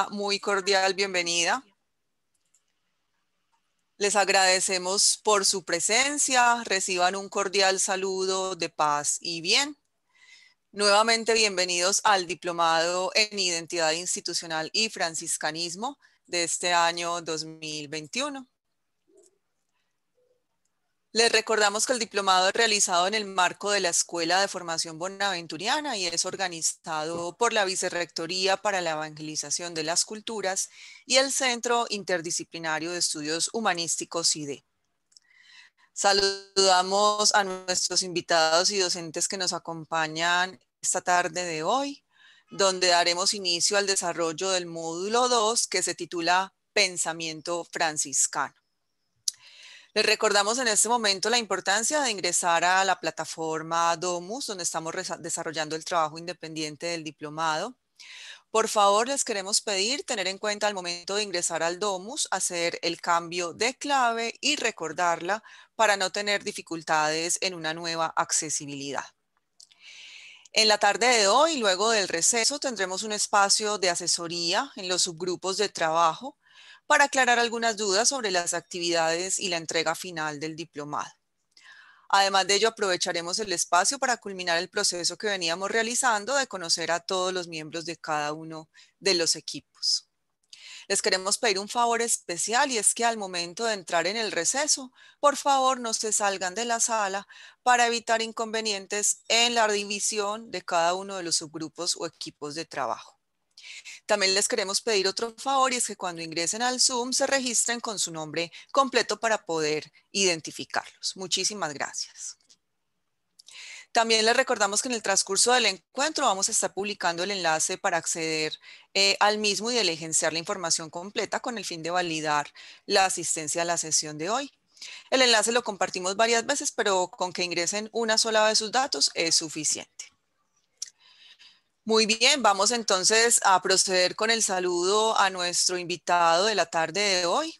muy cordial bienvenida. Les agradecemos por su presencia. Reciban un cordial saludo de paz y bien. Nuevamente bienvenidos al Diplomado en Identidad Institucional y Franciscanismo de este año 2021. Les recordamos que el diplomado es realizado en el marco de la Escuela de Formación Bonaventuriana y es organizado por la Vicerrectoría para la Evangelización de las Culturas y el Centro Interdisciplinario de Estudios Humanísticos CIDE. Saludamos a nuestros invitados y docentes que nos acompañan esta tarde de hoy, donde daremos inicio al desarrollo del módulo 2 que se titula Pensamiento Franciscano. Les recordamos en este momento la importancia de ingresar a la plataforma Domus, donde estamos desarrollando el trabajo independiente del diplomado. Por favor, les queremos pedir tener en cuenta al momento de ingresar al Domus, hacer el cambio de clave y recordarla para no tener dificultades en una nueva accesibilidad. En la tarde de hoy, luego del receso, tendremos un espacio de asesoría en los subgrupos de trabajo para aclarar algunas dudas sobre las actividades y la entrega final del diplomado. Además de ello, aprovecharemos el espacio para culminar el proceso que veníamos realizando de conocer a todos los miembros de cada uno de los equipos. Les queremos pedir un favor especial y es que al momento de entrar en el receso, por favor no se salgan de la sala para evitar inconvenientes en la división de cada uno de los subgrupos o equipos de trabajo. También les queremos pedir otro favor y es que cuando ingresen al Zoom se registren con su nombre completo para poder identificarlos. Muchísimas gracias. También les recordamos que en el transcurso del encuentro vamos a estar publicando el enlace para acceder al mismo y diligenciar la información completa con el fin de validar la asistencia a la sesión de hoy. El enlace lo compartimos varias veces, pero con que ingresen una sola vez sus datos es suficiente. Muy bien, vamos entonces a proceder con el saludo a nuestro invitado de la tarde de hoy.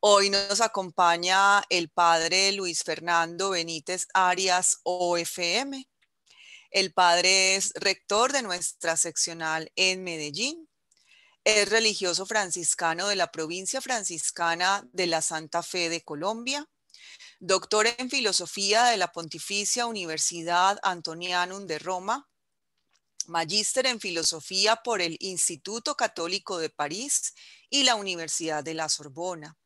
Hoy nos acompaña el padre Luis Fernando Benítez Arias, OFM. El padre es rector de nuestra seccional en Medellín. Es religioso franciscano de la provincia franciscana de la Santa Fe de Colombia. Doctor en filosofía de la Pontificia Universidad Antonianum de Roma. Magíster en filosofía por el Instituto Católico de París y la Universidad de la Sorbona.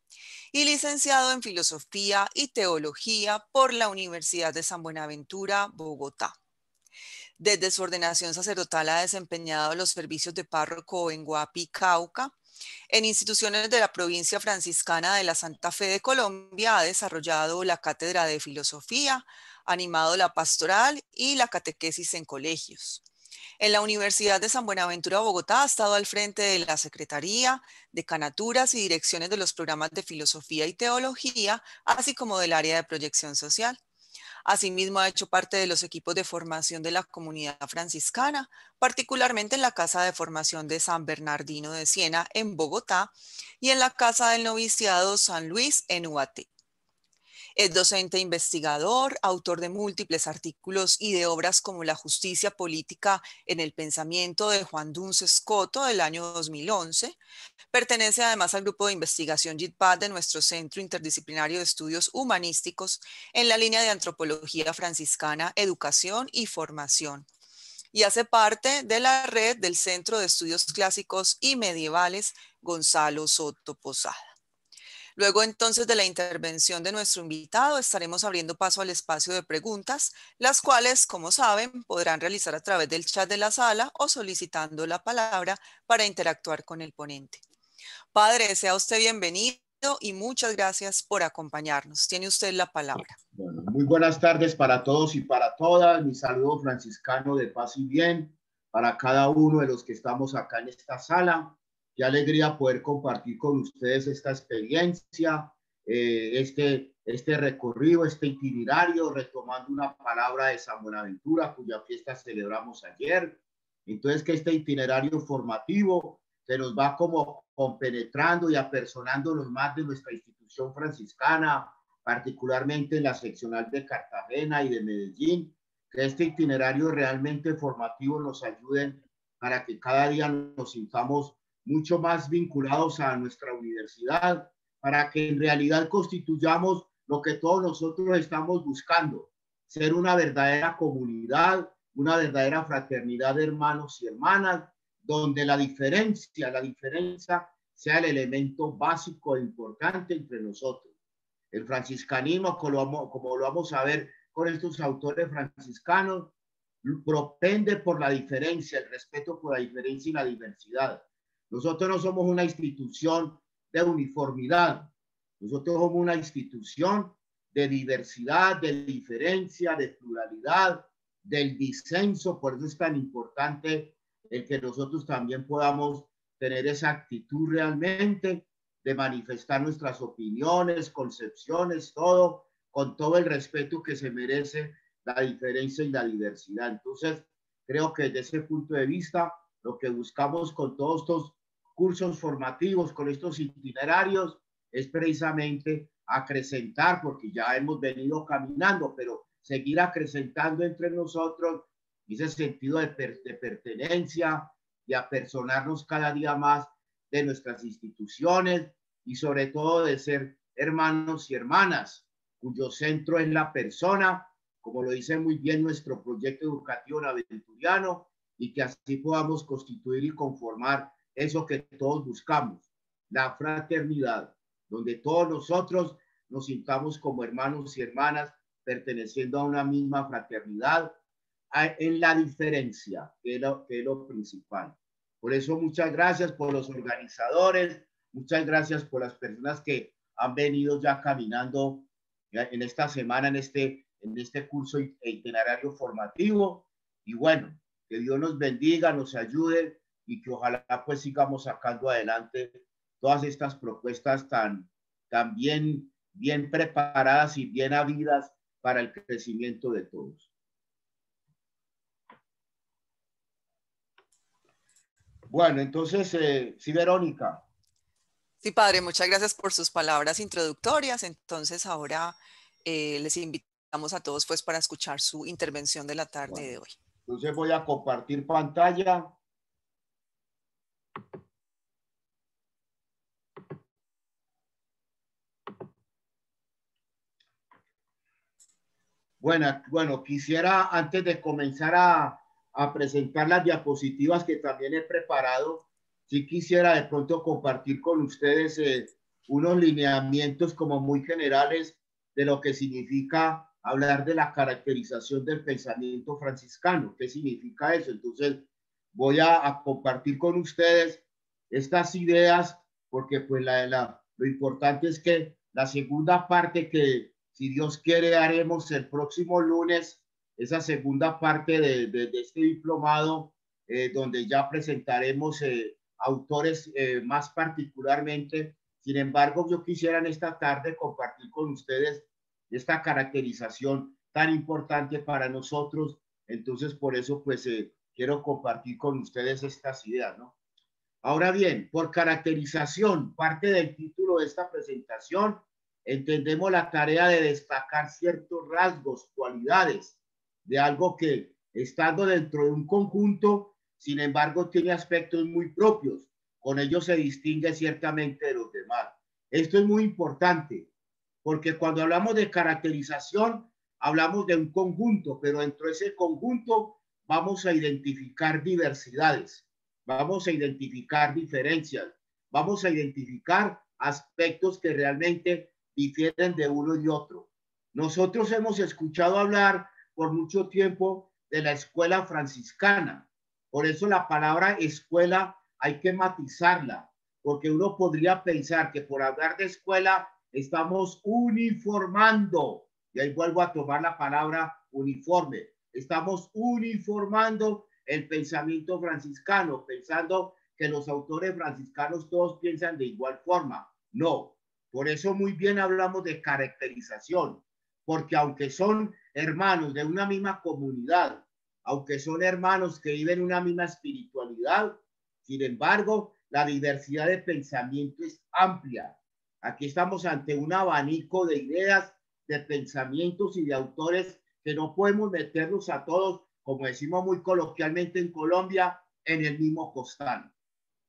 Y licenciado en filosofía y teología por la Universidad de San Buenaventura, Bogotá. Desde su ordenación sacerdotal ha desempeñado los servicios de párroco en Guapi, Cauca. En instituciones de la provincia franciscana de la Santa Fe de Colombia ha desarrollado la cátedra de filosofía, animado la pastoral y la catequesis en colegios. En la Universidad de San Buenaventura, Bogotá, ha estado al frente de la Secretaría, Decanaturas y direcciones de los programas de filosofía y teología, así como del área de proyección social. Asimismo, ha hecho parte de los equipos de formación de la comunidad franciscana, particularmente en la Casa de Formación de San Bernardino de Siena en Bogotá y en la Casa del Noviciado San Luis en Ubaté. Es docente investigador, autor de múltiples artículos y de obras como La justicia política en el pensamiento de Juan Duns Scoto del año 2011. Pertenece además al grupo de investigación JITPAD de nuestro Centro Interdisciplinario de Estudios Humanísticos en la línea de Antropología Franciscana, Educación y Formación. Y hace parte de la red del Centro de Estudios Clásicos y Medievales Gonzalo Soto Posada. Luego entonces de la intervención de nuestro invitado estaremos abriendo paso al espacio de preguntas, las cuales, como saben, podrán realizar a través del chat de la sala o solicitando la palabra para interactuar con el ponente. Padre, sea usted bienvenido y muchas gracias por acompañarnos. Tiene usted la palabra. Bueno, muy buenas tardes para todos y para todas. Mi saludo franciscano de paz y bien para cada uno de los que estamos acá en esta sala. Qué alegría poder compartir con ustedes esta experiencia, este recorrido, este itinerario, retomando una palabra de San Buenaventura, cuya fiesta celebramos ayer. Entonces, que este itinerario formativo se nos va como compenetrando y apersonándonos más de nuestra institución franciscana, particularmente en la seccional de Cartagena y de Medellín, que este itinerario realmente formativo nos ayude para que cada día nos sintamos mucho más vinculados a nuestra universidad, para que en realidad constituyamos lo que todos nosotros estamos buscando, ser una verdadera comunidad, una verdadera fraternidad de hermanos y hermanas, donde la diferencia sea el elemento básico e importante entre nosotros. El franciscanismo, como lo vamos a ver con estos autores franciscanos, propende por la diferencia, el respeto por la diferencia y la diversidad. Nosotros no somos una institución de uniformidad, nosotros somos una institución de diversidad, de diferencia, de pluralidad, del disenso. Por eso es tan importante el que nosotros también podamos tener esa actitud realmente de manifestar nuestras opiniones, concepciones, todo, con todo el respeto que se merece la diferencia y la diversidad. Entonces, creo que desde ese punto de vista, lo que buscamos con todos estos cursos formativos, con estos itinerarios, es precisamente acrecentar, porque ya hemos venido caminando, pero seguir acrecentando entre nosotros ese sentido de pertenencia y apersonarnos cada día más de nuestras instituciones y sobre todo de ser hermanos y hermanas, cuyo centro es la persona, como lo dice muy bien nuestro proyecto educativo naventuriano, y que así podamos constituir y conformar eso que todos buscamos, la fraternidad, donde todos nosotros nos sintamos como hermanos y hermanas perteneciendo a una misma fraternidad, en la diferencia, que es lo principal. Por eso muchas gracias por los organizadores, muchas gracias por las personas que han venido ya caminando en esta semana, en este curso e itinerario formativo. Y bueno, que Dios nos bendiga, nos ayude y que ojalá pues sigamos sacando adelante todas estas propuestas tan bien preparadas y bien habidas para el crecimiento de todos. Bueno, entonces, sí, Verónica. Sí, padre, muchas gracias por sus palabras introductorias. Entonces, ahora les invitamos a todos pues para escuchar su intervención de la tarde de hoy. Entonces voy a compartir pantalla. Bueno, quisiera antes de comenzar a presentar las diapositivas que también he preparado, sí quisiera de pronto compartir con ustedes unos lineamientos como muy generales de lo que significa hablar de la caracterización del pensamiento franciscano. ¿Qué significa eso? Entonces voy a compartir con ustedes estas ideas porque pues lo importante es que la segunda parte que si Dios quiere haremos el próximo lunes, esa segunda parte de este diplomado, donde ya presentaremos autores más particularmente. Sin embargo, yo quisiera en esta tarde compartir con ustedes esta caracterización tan importante para nosotros. Entonces, por eso, pues, quiero compartir con ustedes estas ideas, ¿no? Ahora bien, por caracterización, parte del título de esta presentación, entendemos la tarea de destacar ciertos rasgos, cualidades de algo que, estando dentro de un conjunto, sin embargo, tiene aspectos muy propios. Con ello se distingue ciertamente de los demás. Esto es muy importante, porque cuando hablamos de caracterización, hablamos de un conjunto, pero dentro de ese conjunto vamos a identificar diversidades, vamos a identificar diferencias, vamos a identificar aspectos que realmente difieren de uno y otro. Nosotros hemos escuchado hablar por mucho tiempo de la escuela franciscana. Por eso la palabra escuela hay que matizarla, porque uno podría pensar que por hablar de escuela estamos uniformando, y ahí vuelvo a tomar la palabra uniforme, estamos uniformando el pensamiento franciscano, pensando que los autores franciscanos todos piensan de igual forma. No, por eso muy bien hablamos de caracterización, porque aunque son hermanos de una misma comunidad, aunque son hermanos que viven una misma espiritualidad, sin embargo, la diversidad de pensamiento es amplia. Aquí estamos ante un abanico de ideas, de pensamientos y de autores que no podemos meterlos a todos, como decimos muy coloquialmente en Colombia, en el mismo costal.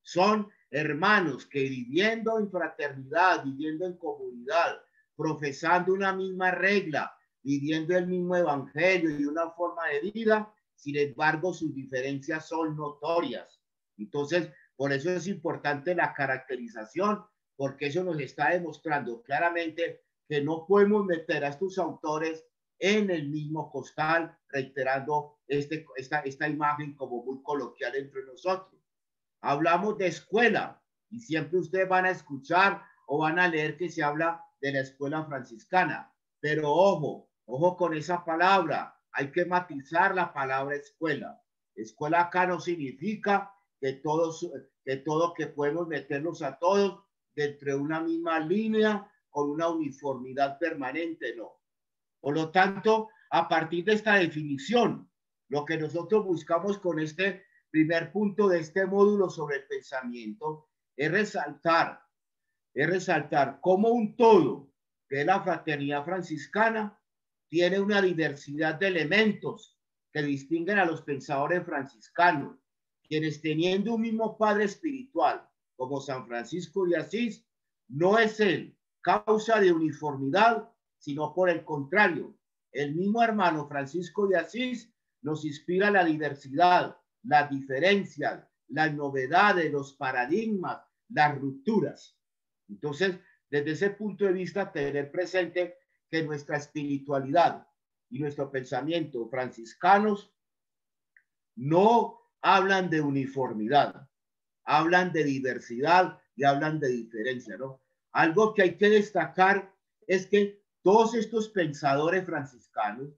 Son hermanos que viviendo en fraternidad, viviendo en comunidad, profesando una misma regla, viviendo el mismo evangelio y una forma de vida, sin embargo sus diferencias son notorias. Entonces, por eso es importante la caracterización, porque eso nos está demostrando claramente que no podemos meter a estos autores en el mismo costal, reiterando esta imagen como muy coloquial entre nosotros. Hablamos de escuela y siempre ustedes van a escuchar o van a leer que se habla de la escuela franciscana, pero ojo con esa palabra, hay que matizar la palabra escuela. Escuela acá no significa que que podemos meterlos a todos dentro de una misma línea con una uniformidad permanente, no. Por lo tanto, a partir de esta definición, lo que nosotros buscamos con este primer punto de este módulo sobre el pensamiento es resaltar cómo un todo, que es la fraternidad franciscana, tiene una diversidad de elementos que distinguen a los pensadores franciscanos, quienes teniendo un mismo padre espiritual, como San Francisco de Asís, no es él causa de uniformidad, sino por el contrario, el mismo hermano Francisco de Asís nos inspira la diversidad, las diferencias, las novedades, los paradigmas, las rupturas. Entonces, desde ese punto de vista, tener presente que nuestra espiritualidad y nuestro pensamiento franciscanos no hablan de uniformidad, hablan de diversidad y hablan de diferencia, ¿no? Algo que hay que destacar es que todos estos pensadores franciscanos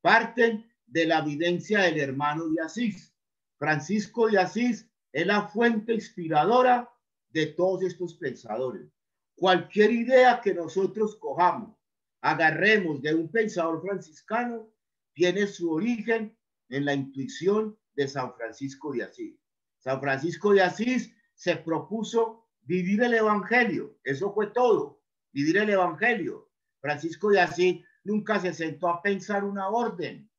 parten de la vivencia del hermano de Asís. Francisco de Asís es la fuente inspiradora de todos estos pensadores. Cualquier idea que nosotros cojamos, agarremos de un pensador franciscano, tiene su origen en la intuición de San Francisco de Asís. San Francisco de Asís se propuso vivir el evangelio, eso fue todo, vivir el evangelio. Francisco de Asís nunca se sentó a pensar una orden,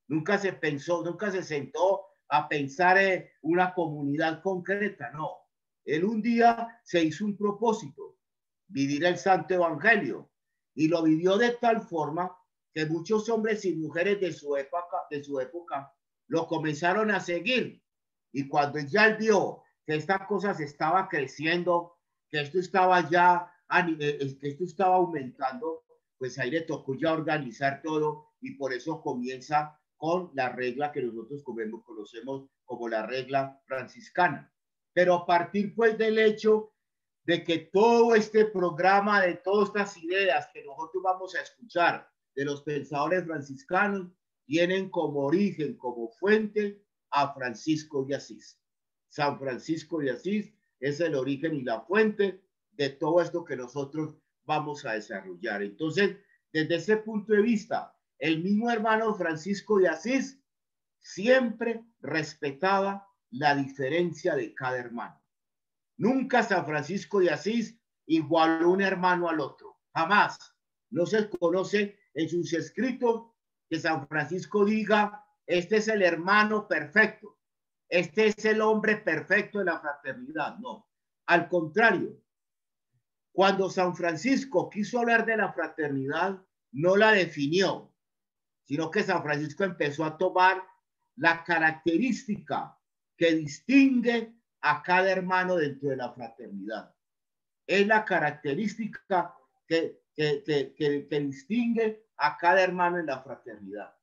nunca se sentó a pensar una comunidad concreta, no. Él un día se hizo un propósito, vivir el santo evangelio, y lo vivió de tal forma que muchos hombres y mujeres de su época lo comenzaron a seguir. Y cuando ya él vio que esta cosa se estaba creciendo, que esto estaba que esto estaba aumentando, pues ahí le tocó ya organizar todo, y por eso comienza con la regla que nosotros conocemos como la regla franciscana. Pero a partir pues del hecho de que todo este programa, de todas estas ideas que nosotros vamos a escuchar de los pensadores franciscanos, tienen como origen, como fuente a Francisco de Asís. San Francisco de Asís es el origen y la fuente de todo esto que nosotros vamos a desarrollar. Entonces, desde ese punto de vista, el mismo hermano Francisco de Asís siempre respetaba la diferencia de cada hermano. Nunca San Francisco de Asís igualó un hermano al otro, jamás. No se conoce en sus escritos que San Francisco diga, este es el hermano perfecto, este es el hombre perfecto de la fraternidad. No, al contrario, cuando San Francisco quiso hablar de la fraternidad, no la definió, sino que San Francisco empezó a tomar la característica que distingue a cada hermano dentro de la fraternidad. Es la característica que distingue a cada hermano en la fraternidad.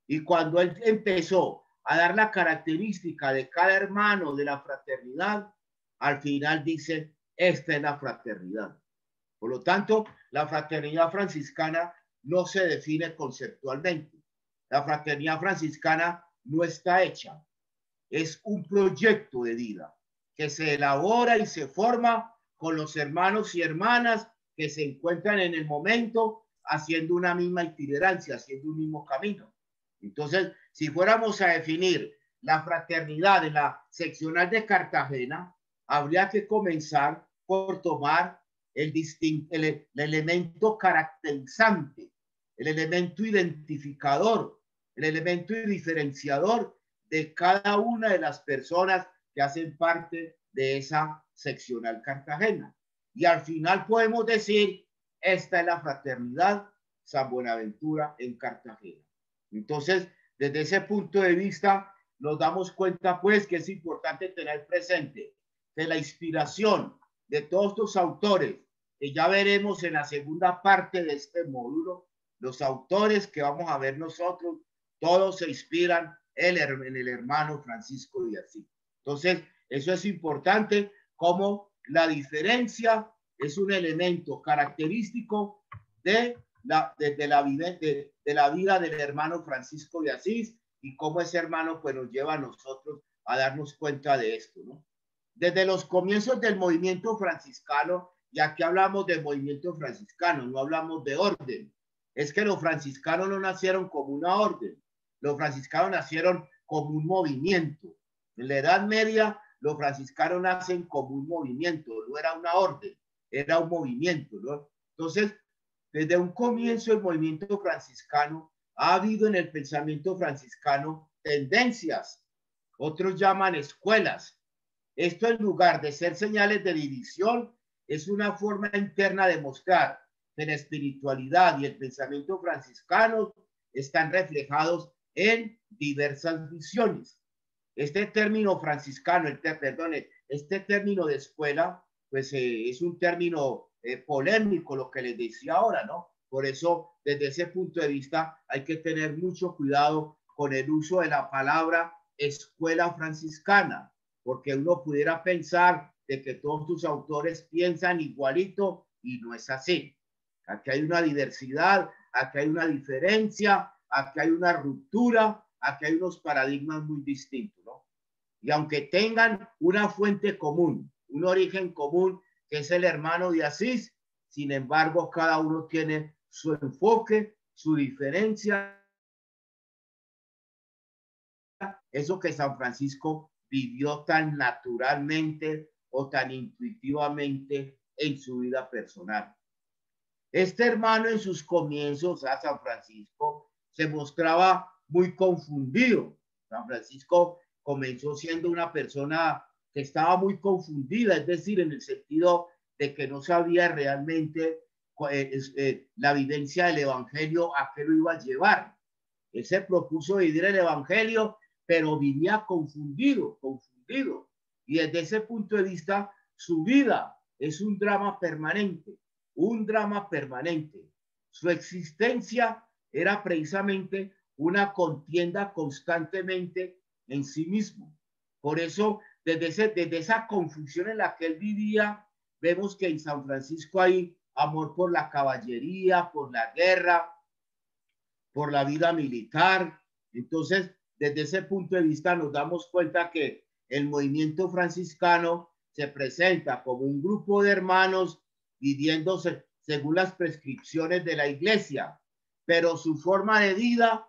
Y cuando él empezó a dar la característica de cada hermano de la fraternidad, al final dice, esta es la fraternidad. Por lo tanto, la fraternidad franciscana no se define conceptualmente. La fraternidad franciscana no está hecha. Es un proyecto de vida que se elabora y se forma con los hermanos y hermanas que se encuentran en el momento haciendo una misma itinerancia, haciendo un mismo camino. Entonces, si fuéramos a definir la fraternidad en la seccional de Cartagena, habría que comenzar por tomar el elemento caracterizante, el elemento identificador, el elemento diferenciador de cada una de las personas que hacen parte de esa seccional Cartagena. Y al final podemos decir, esta es la fraternidad San Buenaventura en Cartagena. Entonces, desde ese punto de vista, nos damos cuenta pues que es importante tener presente que la inspiración de todos estos autores, que ya veremos en la segunda parte de este módulo, los autores que vamos a ver nosotros, todos se inspiran en el hermano Francisco de Asís. Entonces, eso es importante, como la diferencia es un elemento característico de la vida del hermano Francisco de Asís, y cómo ese hermano pues nos lleva a nosotros a darnos cuenta de esto, ¿no? Desde los comienzos del movimiento franciscano, y aquí hablamos del movimiento franciscano, no hablamos de orden, es que los franciscanos no nacieron como una orden, los franciscanos nacieron como un movimiento. En la Edad Media, los franciscanos nacen como un movimiento, no era una orden, era un movimiento, ¿no? Entonces, desde un comienzo el movimiento franciscano ha habido en el pensamiento franciscano tendencias, otros llaman escuelas. Esto, en lugar de ser señales de división, es una forma interna de mostrar que la espiritualidad y el pensamiento franciscano están reflejados en diversas visiones. Este término franciscano, este término de escuela, pues es un término polémico, lo que les decía ahora, ¿no? Por eso, desde ese punto de vista, hay que tener mucho cuidado con el uso de la palabra escuela franciscana, porque uno pudiera pensar de que todos tus autores piensan igualito, y no es así. Aquí hay una diversidad, aquí hay una diferencia, aquí hay una ruptura, aquí hay unos paradigmas muy distintos, ¿no? Y aunque tengan una fuente común, un origen común, que es el hermano de Asís, sin embargo, cada uno tiene su enfoque, su diferencia. Eso que San Francisco vivió tan naturalmente o tan intuitivamente en su vida personal. Este hermano, en sus comienzos a San Francisco, se mostraba muy confundido. San Francisco comenzó siendo una persona que estaba muy confundida, es decir, en el sentido de que no sabía realmente la vivencia del evangelio a qué lo iba a llevar. Él se propuso vivir el evangelio, pero vivía confundido. Y desde ese punto de vista, su vida es un drama permanente. Su existencia era precisamente una contienda constantemente en sí mismo. Por eso, desde esa confusión en la que él vivía, vemos que en San Francisco hay amor por la caballería, por la guerra, por la vida militar. Entonces, desde ese punto de vista nos damos cuenta que el movimiento franciscano se presenta como un grupo de hermanos viviéndose según las prescripciones de la iglesia, pero su forma de vida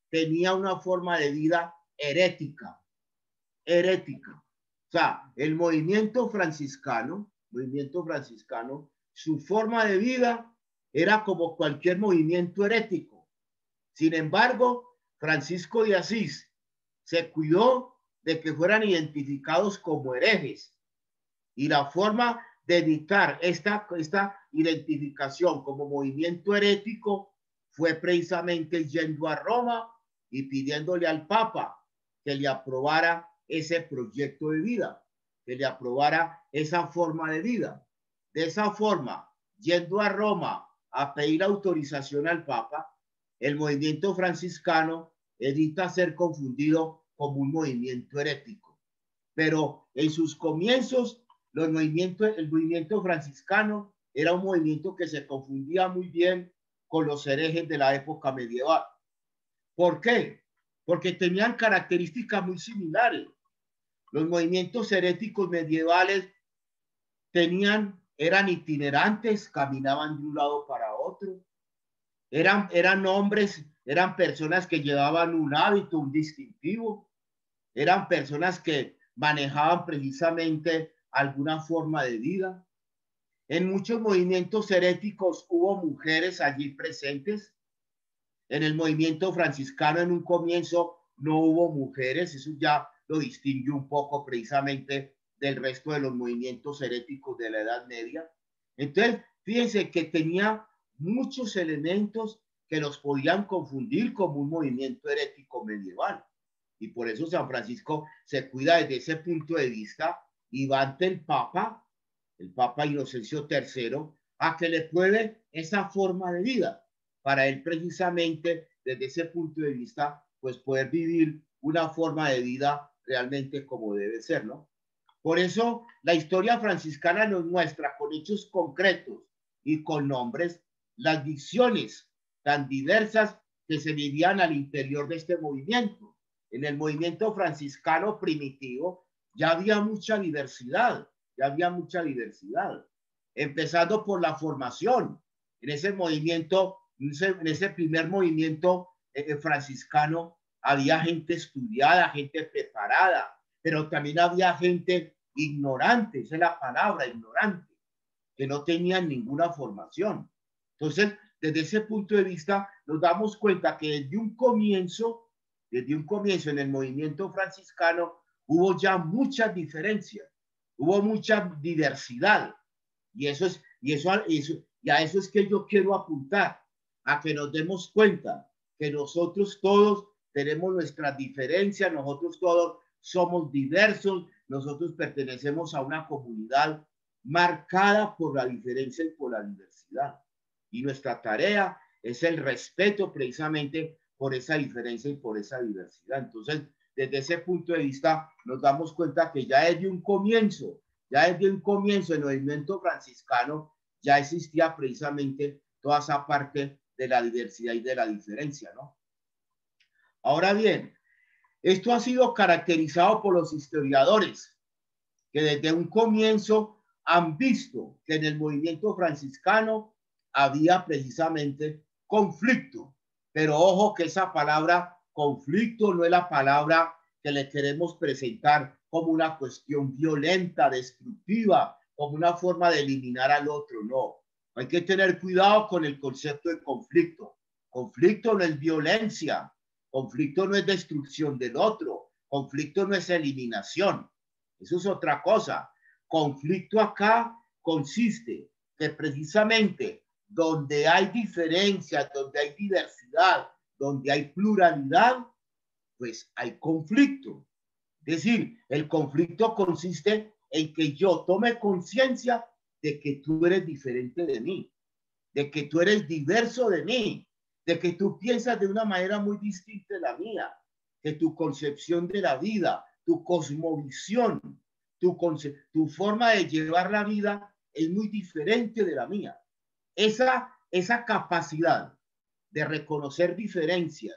tenía una forma de vida herética. O sea, el movimiento franciscano, su forma de vida era como cualquier movimiento herético. Sin embargo, Francisco de Asís se cuidó de que fueran identificados como herejes, y la forma de evitar esta identificación como movimiento herético fue precisamente yendo a Roma y pidiéndole al Papa que le aprobara ese proyecto de vida, que le aprobara esa forma de vida. De esa forma, yendo a Roma a pedir autorización al Papa, el movimiento franciscano evita ser confundido como un movimiento herético. Pero en sus comienzos, el movimiento franciscano era un movimiento que se confundía muy bien con los herejes de la época medieval. ¿Por qué? Porque tenían características muy similares. Los movimientos heréticos medievales eran itinerantes, caminaban de un lado para otro, eran hombres, eran personas que llevaban un hábito, un distintivo, eran personas que manejaban precisamente alguna forma de vida. En muchos movimientos heréticos hubo mujeres allí presentes. En el movimiento franciscano en un comienzo no hubo mujeres, eso ya lo distingue un poco precisamente del resto de los movimientos heréticos de la Edad Media. Entonces, fíjense que tenía muchos elementos que los podían confundir como un movimiento herético medieval. Y por eso San Francisco se cuida desde ese punto de vista y va ante el Papa Inocencio III, a que le pruebe esa forma de vida, para él precisamente desde ese punto de vista, pues poder vivir una forma de vida realmente como debe ser, ¿no? Por eso la historia franciscana nos muestra con hechos concretos y con nombres las visiones tan diversas que se vivían al interior de este movimiento. En el movimiento franciscano primitivo ya había mucha diversidad, empezando por la formación. En ese movimiento, en ese primer movimiento franciscano, había gente estudiada, gente preparada, pero también había gente ignorante, esa es la palabra, ignorante, que no tenían ninguna formación. Entonces, desde ese punto de vista, nos damos cuenta que desde un comienzo en el movimiento franciscano, hubo ya muchas diferencias, hubo mucha diversidad. Y a eso es que yo quiero apuntar, a que nos demos cuenta que nosotros todos tenemos nuestras diferencias, nosotros todos somos diversos, nosotros pertenecemos a una comunidad marcada por la diferencia y por la diversidad. Y nuestra tarea es el respeto precisamente por esa diferencia y por esa diversidad. Entonces, desde ese punto de vista, nos damos cuenta que ya desde un comienzo el movimiento franciscano ya existía precisamente toda esa parte de la diversidad y de la diferencia, ¿no? Ahora bien, esto ha sido caracterizado por los historiadores, que desde un comienzo han visto que en el movimiento franciscano había precisamente conflicto. Pero ojo que esa palabra conflicto no es la palabra que le queremos presentar como una cuestión violenta, destructiva, como una forma de eliminar al otro. No, hay que tener cuidado con el concepto de conflicto. Conflicto no es violencia, conflicto no es destrucción del otro, conflicto no es eliminación. Eso es otra cosa. Conflicto acá consiste que precisamente donde hay diferencias, donde hay diversidad, donde hay pluralidad, pues hay conflicto. Es decir, el conflicto consiste en que yo tome conciencia de que tú eres diferente de mí, de que tú eres diverso de mí, de que tú piensas de una manera muy distinta de la mía, que tu concepción de la vida, tu cosmovisión, tu forma de llevar la vida es muy diferente de la mía. Esa capacidad de reconocer diferencias,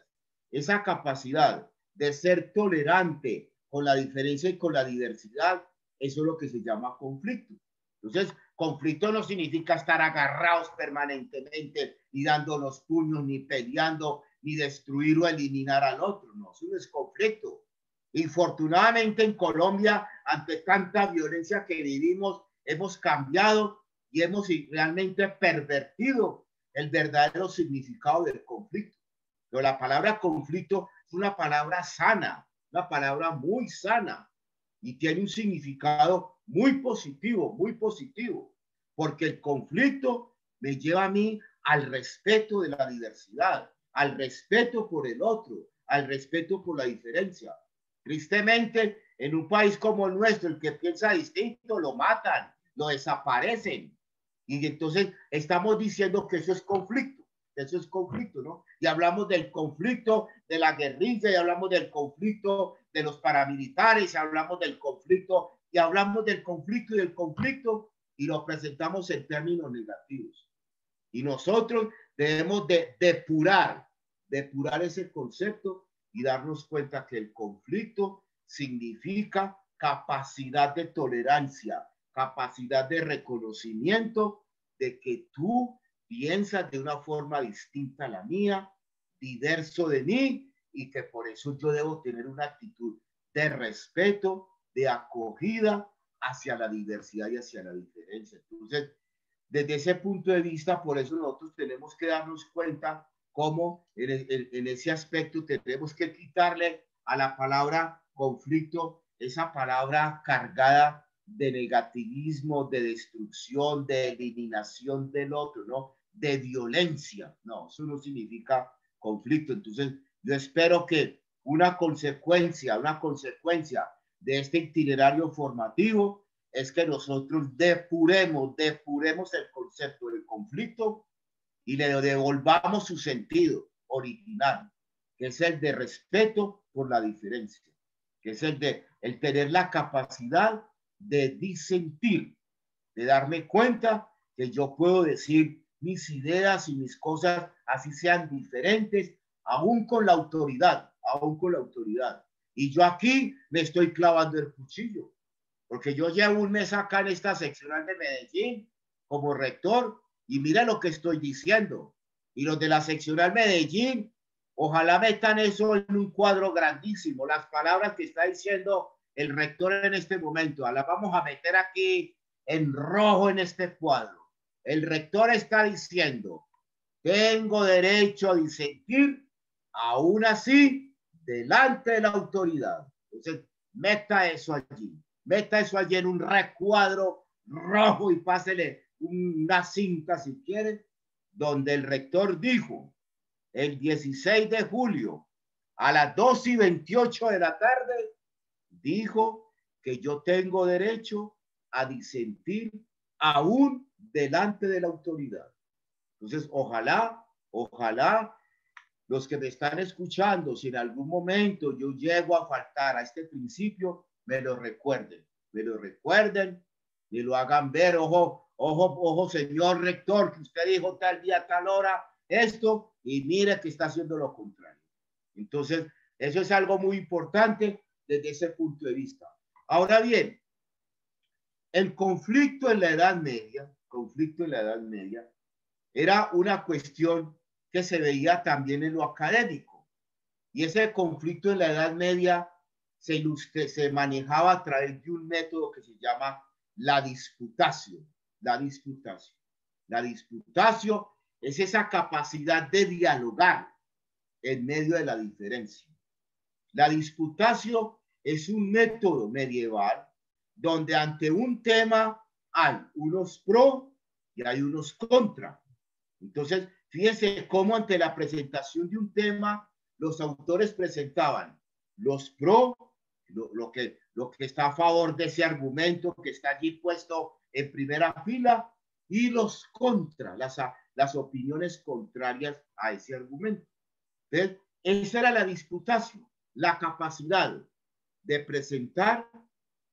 esa capacidad de ser tolerante con la diferencia y con la diversidad, eso es lo que se llama conflicto. Entonces, conflicto no significa estar agarrados permanentemente y dándonos puños, ni peleando, ni destruir o eliminar al otro. No, eso no es conflicto. Infortunadamente en Colombia, ante tanta violencia que vivimos, hemos cambiado y hemos realmente pervertido el verdadero significado del conflicto. Pero la palabra conflicto es una palabra sana, una palabra muy sana y tiene un significado muy positivo, porque el conflicto me lleva a mí al respeto de la diversidad, al respeto por el otro, al respeto por la diferencia. Tristemente, en un país como el nuestro, el que piensa distinto lo matan, lo desaparecen. Y entonces estamos diciendo que eso es conflicto, ¿no? Y hablamos del conflicto de la guerrilla, y hablamos del conflicto de los paramilitares, y hablamos del conflicto, y lo presentamos en términos negativos. Y nosotros debemos de depurar ese concepto y darnos cuenta que el conflicto significa capacidad de tolerancia, capacidad de reconocimiento de que tú piensas de una forma distinta a la mía, diverso de mí, y que por eso yo debo tener una actitud de respeto, de acogida hacia la diversidad y hacia la diferencia. Entonces, desde ese punto de vista, por eso nosotros tenemos que darnos cuenta cómo en ese aspecto tenemos que quitarle a la palabra conflicto esa palabra cargada de negativismo, de destrucción, de eliminación del otro, ¿no? De violencia. No, eso no significa conflicto. Entonces, yo espero que una consecuencia de este itinerario formativo es que nosotros depuremos el concepto del conflicto y le devolvamos su sentido original, que es el de respeto por la diferencia, que es el tener la capacidad de disentir, de darme cuenta que yo puedo decir mis ideas y mis cosas, así sean diferentes, aún con la autoridad, Y yo aquí me estoy clavando el cuchillo, porque yo llevo un mes acá en esta seccional de Medellín como rector y mira lo que estoy diciendo. Y los de la seccional Medellín, ojalá metan eso en un cuadro grandísimo, las palabras que está diciendo el rector en este momento, las vamos a meter aquí en rojo en este cuadro. El rector está diciendo, tengo derecho a disentir, aún así, delante de la autoridad. Entonces, meta eso allí en un recuadro rojo y pásele una cinta si quieren, donde el rector dijo el 16 de julio a las 2:28 de la tarde, dijo que yo tengo derecho a disentir aún delante de la autoridad. Entonces, ojalá los que me están escuchando, si en algún momento yo llego a faltar a este principio, me lo recuerden, me lo hagan ver, ojo, señor rector, que usted dijo tal día, tal hora, esto, y mire que está haciendo lo contrario. Entonces, eso es algo muy importante desde ese punto de vista. Ahora bien, el conflicto en la Edad Media, era una cuestión que se veía también en lo académico. Y ese conflicto en la Edad Media se manejaba a través de un método que se llama la disputatio. La disputatio es esa capacidad de dialogar en medio de la diferencia. La disputatio es un método medieval donde ante un tema hay unos pro y hay unos contra. Entonces, fíjense cómo ante la presentación de un tema, los autores presentaban los pro, lo que está a favor de ese argumento que está allí puesto en primera fila, y los contra, las opiniones contrarias a ese argumento. Entonces, esa era la disputación, la capacidad de presentar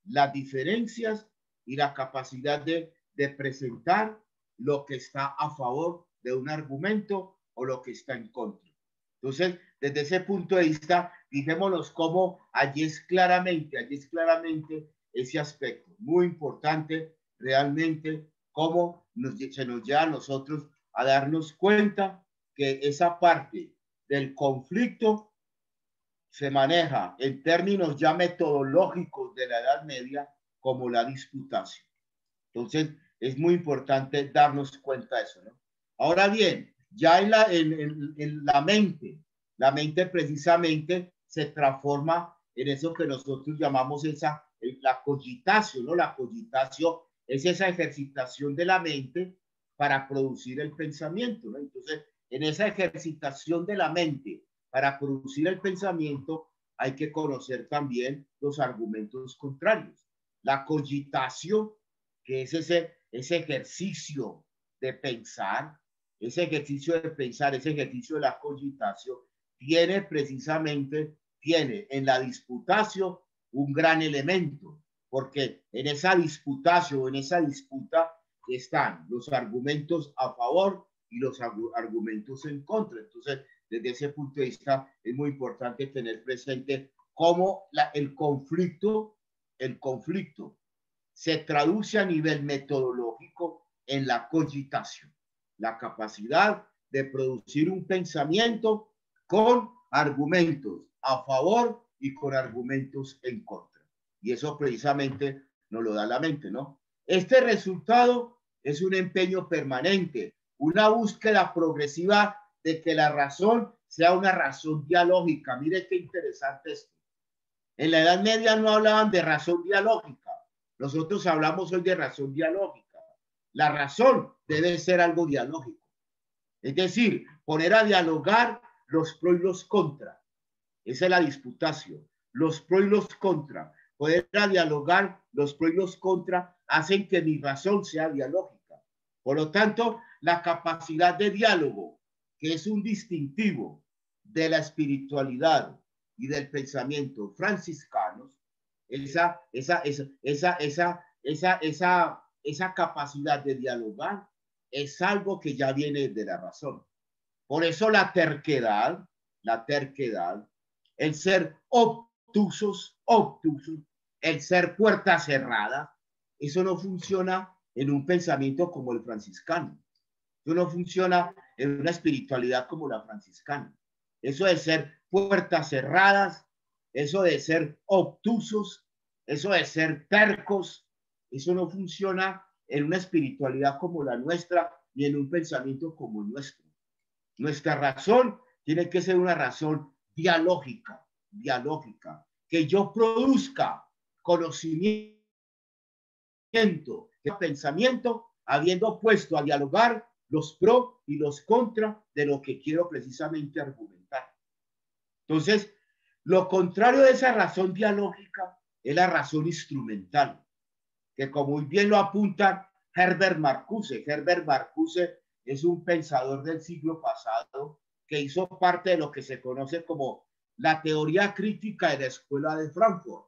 las diferencias y la capacidad de presentar lo que está a favor de un argumento o lo que está en contra. Entonces, desde ese punto de vista, fijémonos cómo allí es claramente ese aspecto muy importante, realmente, cómo se nos lleva a nosotros a darnos cuenta que esa parte del conflicto se maneja en términos ya metodológicos de la Edad Media como la disputación. Entonces, es muy importante darnos cuenta de eso, ¿no? Ahora bien, ya en la mente precisamente se transforma en eso que nosotros llamamos la cogitación, ¿no? La cogitación es esa ejercitación de la mente para producir el pensamiento, ¿no? Entonces, en esa ejercitación de la mente para producir el pensamiento hay que conocer también los argumentos contrarios. La cogitación, que es ese ejercicio de pensar, ese ejercicio de la cogitación, tiene en la disputación un gran elemento, porque en esa disputa están los argumentos a favor y los argumentos en contra. Entonces, desde ese punto de vista, es muy importante tener presente cómo el conflicto se traduce a nivel metodológico en la cogitación, la capacidad de producir un pensamiento con argumentos a favor y con argumentos en contra. Y eso precisamente nos lo da la mente, ¿no? Este resultado es un empeño permanente, una búsqueda progresiva de que la razón sea una razón dialógica. Mire qué interesante esto. En la Edad Media no hablaban de razón dialógica, Nosotros hablamos hoy de razón dialógica. La razón debe ser algo dialógico. Es decir, poner a dialogar los pro y los contra. Esa es la disputación. Los pro y los contra. Poder a dialogar los pro y los contra hacen que mi razón sea dialógica. Por lo tanto, la capacidad de diálogo, que es un distintivo de la espiritualidad y del pensamiento franciscanos, esa capacidad de dialogar es algo que ya viene de la razón. Por eso la terquedad, el ser obtusos, el ser puerta cerrada, eso no funciona en un pensamiento como el franciscano. Eso no funciona en una espiritualidad como la franciscana. Eso de ser puertas cerradas, eso de ser obtusos, eso de ser tercos, eso no funciona en una espiritualidad como la nuestra ni en un pensamiento como el nuestro. Nuestra razón tiene que ser una razón dialógica, que yo produzca conocimiento, pensamiento, habiendo puesto a dialogar los pro y los contra de lo que quiero precisamente argumentar. Entonces, lo contrario de esa razón dialógica es la razón instrumental, que como muy bien lo apunta Herbert Marcuse. Herbert Marcuse es un pensador del siglo pasado que hizo parte de lo que se conoce como la teoría crítica de la Escuela de Frankfurt.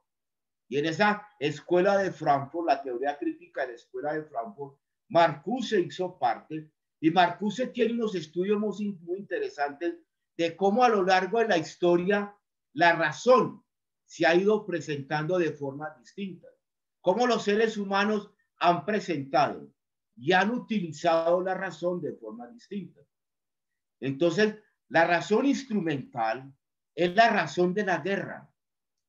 Y en esa Escuela de Frankfurt, la teoría crítica de la Escuela de Frankfurt, Marcuse hizo parte, y Marcuse tiene unos estudios muy interesantes de cómo a lo largo de la historia la razón se ha ido presentando de formas distintas, cómo los seres humanos han presentado y han utilizado la razón de forma distinta. Entonces, la razón instrumental es la razón de la guerra,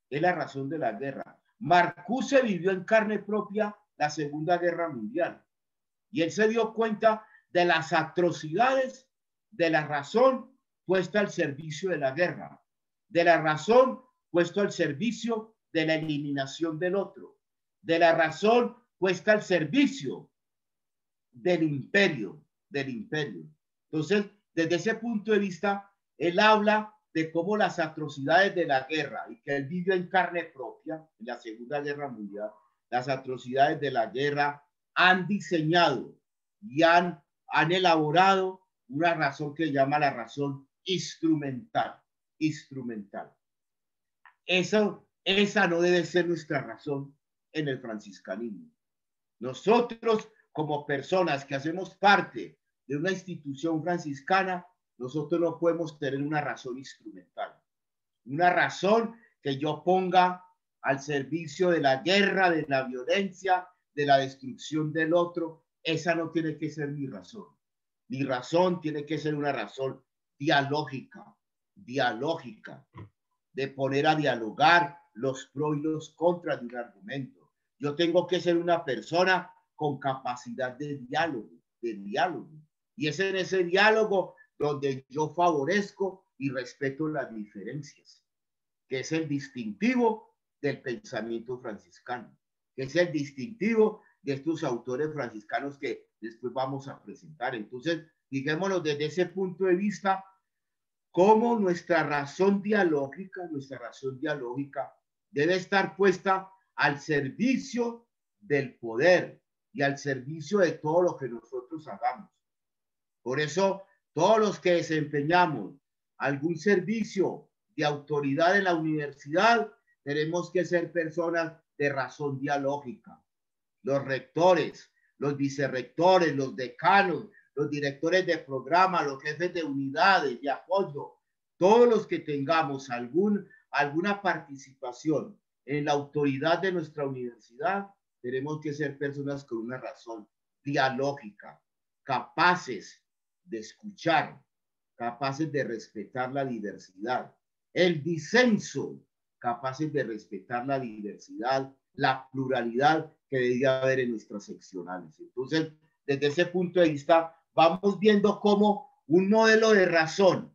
es la razón de la guerra. Marcuse vivió en carne propia la Segunda Guerra Mundial y él se dio cuenta de las atrocidades de la razón puesta al servicio de la guerra, de la razón puesta al servicio de la eliminación del otro, de la razón puesta al servicio del imperio, Entonces, desde ese punto de vista, él habla de cómo las atrocidades de la guerra, y que él vivió en carne propia en la Segunda Guerra Mundial, las atrocidades de la guerra han diseñado y han elaborado una razón que llama la razón instrumental. Esa no debe ser nuestra razón en el franciscanismo. Nosotros, como personas que hacemos parte de una institución franciscana, nosotros no podemos tener una razón instrumental, una razón que yo ponga al servicio de la guerra, de la violencia, de la destrucción del otro. Esa no tiene que ser mi razón. Mi razón tiene que ser una razón dialógica, de poner a dialogar los pros y los contras de un argumento. Yo tengo que ser una persona con capacidad de diálogo. Y es en ese diálogo donde yo favorezco y respeto las diferencias, que es el distintivo del pensamiento franciscano, que es el distintivo de estos autores franciscanos que después vamos a presentar. Entonces, digámoslo desde ese punto de vista, cómo nuestra razón dialógica debe estar puesta al servicio del poder y al servicio de todo lo que nosotros hagamos. Por eso, todos los que desempeñamos algún servicio de autoridad en la universidad, tenemos que ser personas de razón dialógica. Los rectores, los vicerrectores, los decanos, los directores de programa, los jefes de unidades, de apoyo, todos los que tengamos alguna participación en la autoridad de nuestra universidad, tenemos que ser personas con una razón dialógica, capaces de escuchar, capaces de respetar la diversidad, el disenso, capaces de respetar la diversidad, la pluralidad que debería haber en nuestras seccionales. Entonces, desde ese punto de vista, vamos viendo cómo un modelo de razón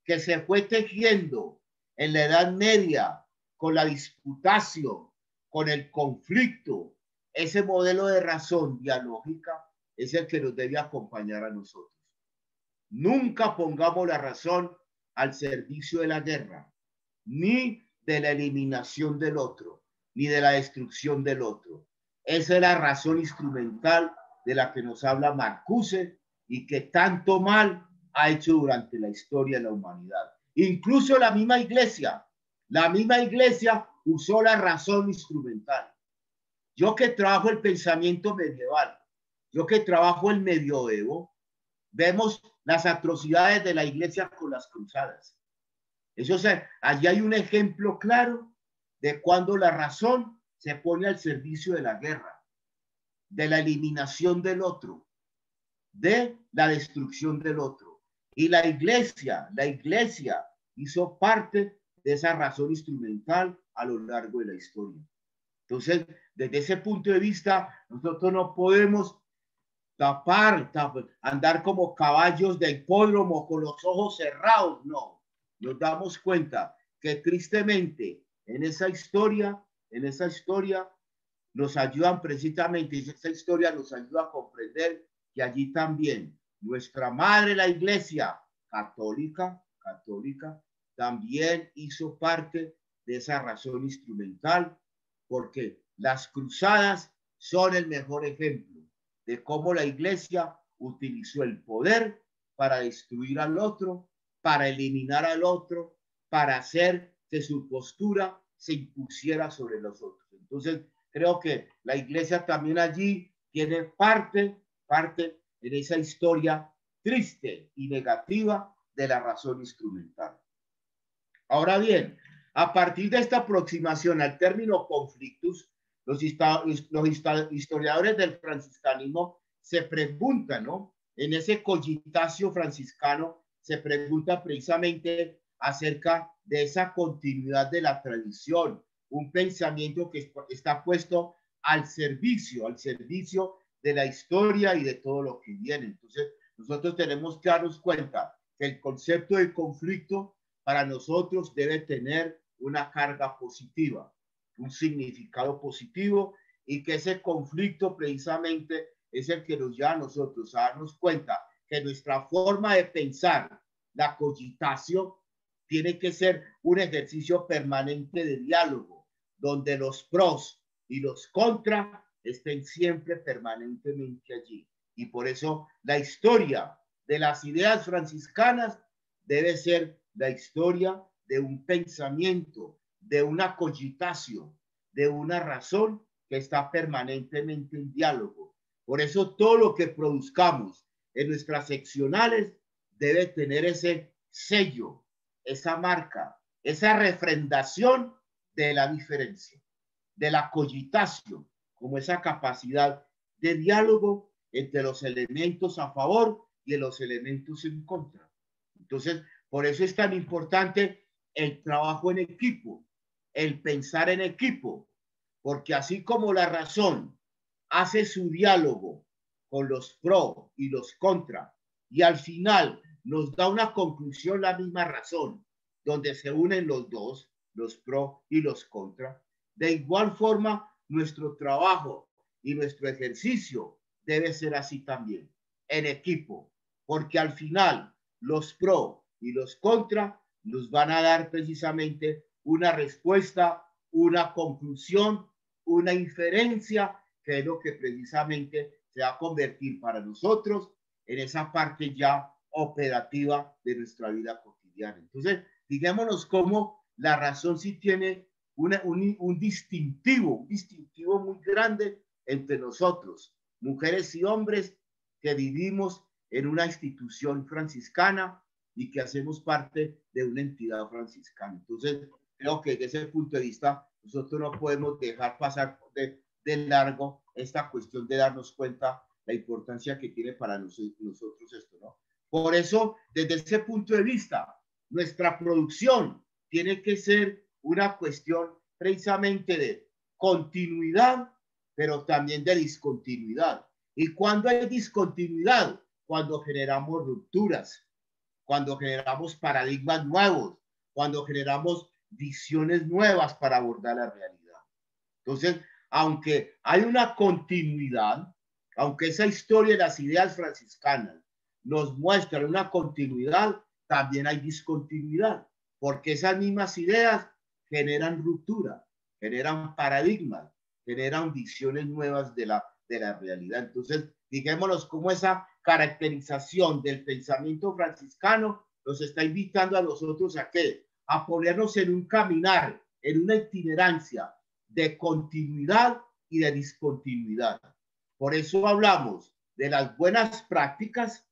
que se fue tejiendo en la Edad Media con la disputación, con el conflicto. Ese modelo de razón dialógica es el que nos debe acompañar a nosotros. Nunca pongamos la razón al servicio de la guerra, ni de la eliminación del otro, ni de la destrucción del otro. Esa es la razón instrumental de la que nos habla Marcuse y que tanto mal ha hecho durante la historia de la humanidad. Incluso la misma iglesia usó la razón instrumental. Yo que trabajo el pensamiento medieval, yo que trabajo el medioevo, vemos las atrocidades de la iglesia con las cruzadas. Eso, o sea, allí hay un ejemplo claro de cuando la razón se pone al servicio de la guerra, de la eliminación del otro, de la destrucción del otro. Y la iglesia hizo parte de esa razón instrumental a lo largo de la historia. Entonces, desde ese punto de vista, nosotros no podemos andar como caballos de hipódromo con los ojos cerrados, no. Nos damos cuenta que tristemente en esa historia nos ayudan precisamente, esa historia nos ayuda a comprender que allí también nuestra madre, la iglesia católica, también hizo parte de esa razón instrumental, porque las cruzadas son el mejor ejemplo de cómo la iglesia utilizó el poder para destruir al otro, para eliminar al otro, para hacer que su postura se impusiera sobre los otros. Entonces, creo que la iglesia también allí tiene parte en esa historia triste y negativa de la razón instrumental. Ahora bien, a partir de esta aproximación al término conflictus, los historiadores del franciscanismo se preguntan, ¿no? En ese cogitatio franciscano se pregunta precisamente acerca de esa continuidad de la tradición, un pensamiento que está puesto al servicio de la historia y de todo lo que viene. Entonces, nosotros tenemos que darnos cuenta que el concepto de conflicto para nosotros debe tener una carga positiva, un significado positivo, y que ese conflicto precisamente es el que nos lleva a nosotros a darnos cuenta que nuestra forma de pensar, la cogitación, tiene que ser un ejercicio permanente de diálogo, donde los pros y los contra estén siempre permanentemente allí. Y por eso la historia de las ideas franciscanas debe ser la historia de un pensamiento, de una cogitación, de una razón que está permanentemente en diálogo. Por eso todo lo que produzcamos en nuestras seccionales debe tener ese sello, esa marca, esa refrendación de la diferencia, de la cogitación, como esa capacidad de diálogo entre los elementos a favor y los elementos en contra. Entonces, por eso es tan importante el trabajo en equipo, el pensar en equipo, porque así como la razón hace su diálogo con los pro y los contra, y al final nos da una conclusión la misma razón, donde se unen los dos, los pro y los contra, de igual forma nuestro trabajo y nuestro ejercicio debe ser así también, en equipo, porque al final los pro y los contra nos van a dar precisamente una respuesta, una conclusión, una inferencia, que es lo que precisamente se va a convertir para nosotros en esa parte ya operativa de nuestra vida cotidiana. Entonces, digámonos cómo la razón sí tiene un distintivo muy grande entre nosotros, mujeres y hombres que vivimos en una institución franciscana y que hacemos parte de una entidad franciscana. Entonces, creo que desde ese punto de vista, nosotros no podemos dejar pasar de largo esta cuestión de darnos cuenta la importancia que tiene para nosotros esto, ¿no? Por eso, desde ese punto de vista, nuestra producción tiene que ser una cuestión precisamente de continuidad, pero también de discontinuidad. ¿Y cuando hay discontinuidad? Cuando generamos rupturas, cuando generamos paradigmas nuevos, cuando generamos visiones nuevas para abordar la realidad. Entonces, aunque hay una continuidad, aunque esa historia de las ideas franciscanas nos muestra una continuidad, también hay discontinuidad, porque esas mismas ideas generan ruptura, generan paradigmas, generan visiones nuevas de la realidad. Entonces, fijémonos cómo esa caracterización del pensamiento franciscano nos está invitando a nosotros a qué, a ponernos en un caminar, en una itinerancia de continuidad y de discontinuidad. Por eso hablamos de las buenas prácticas,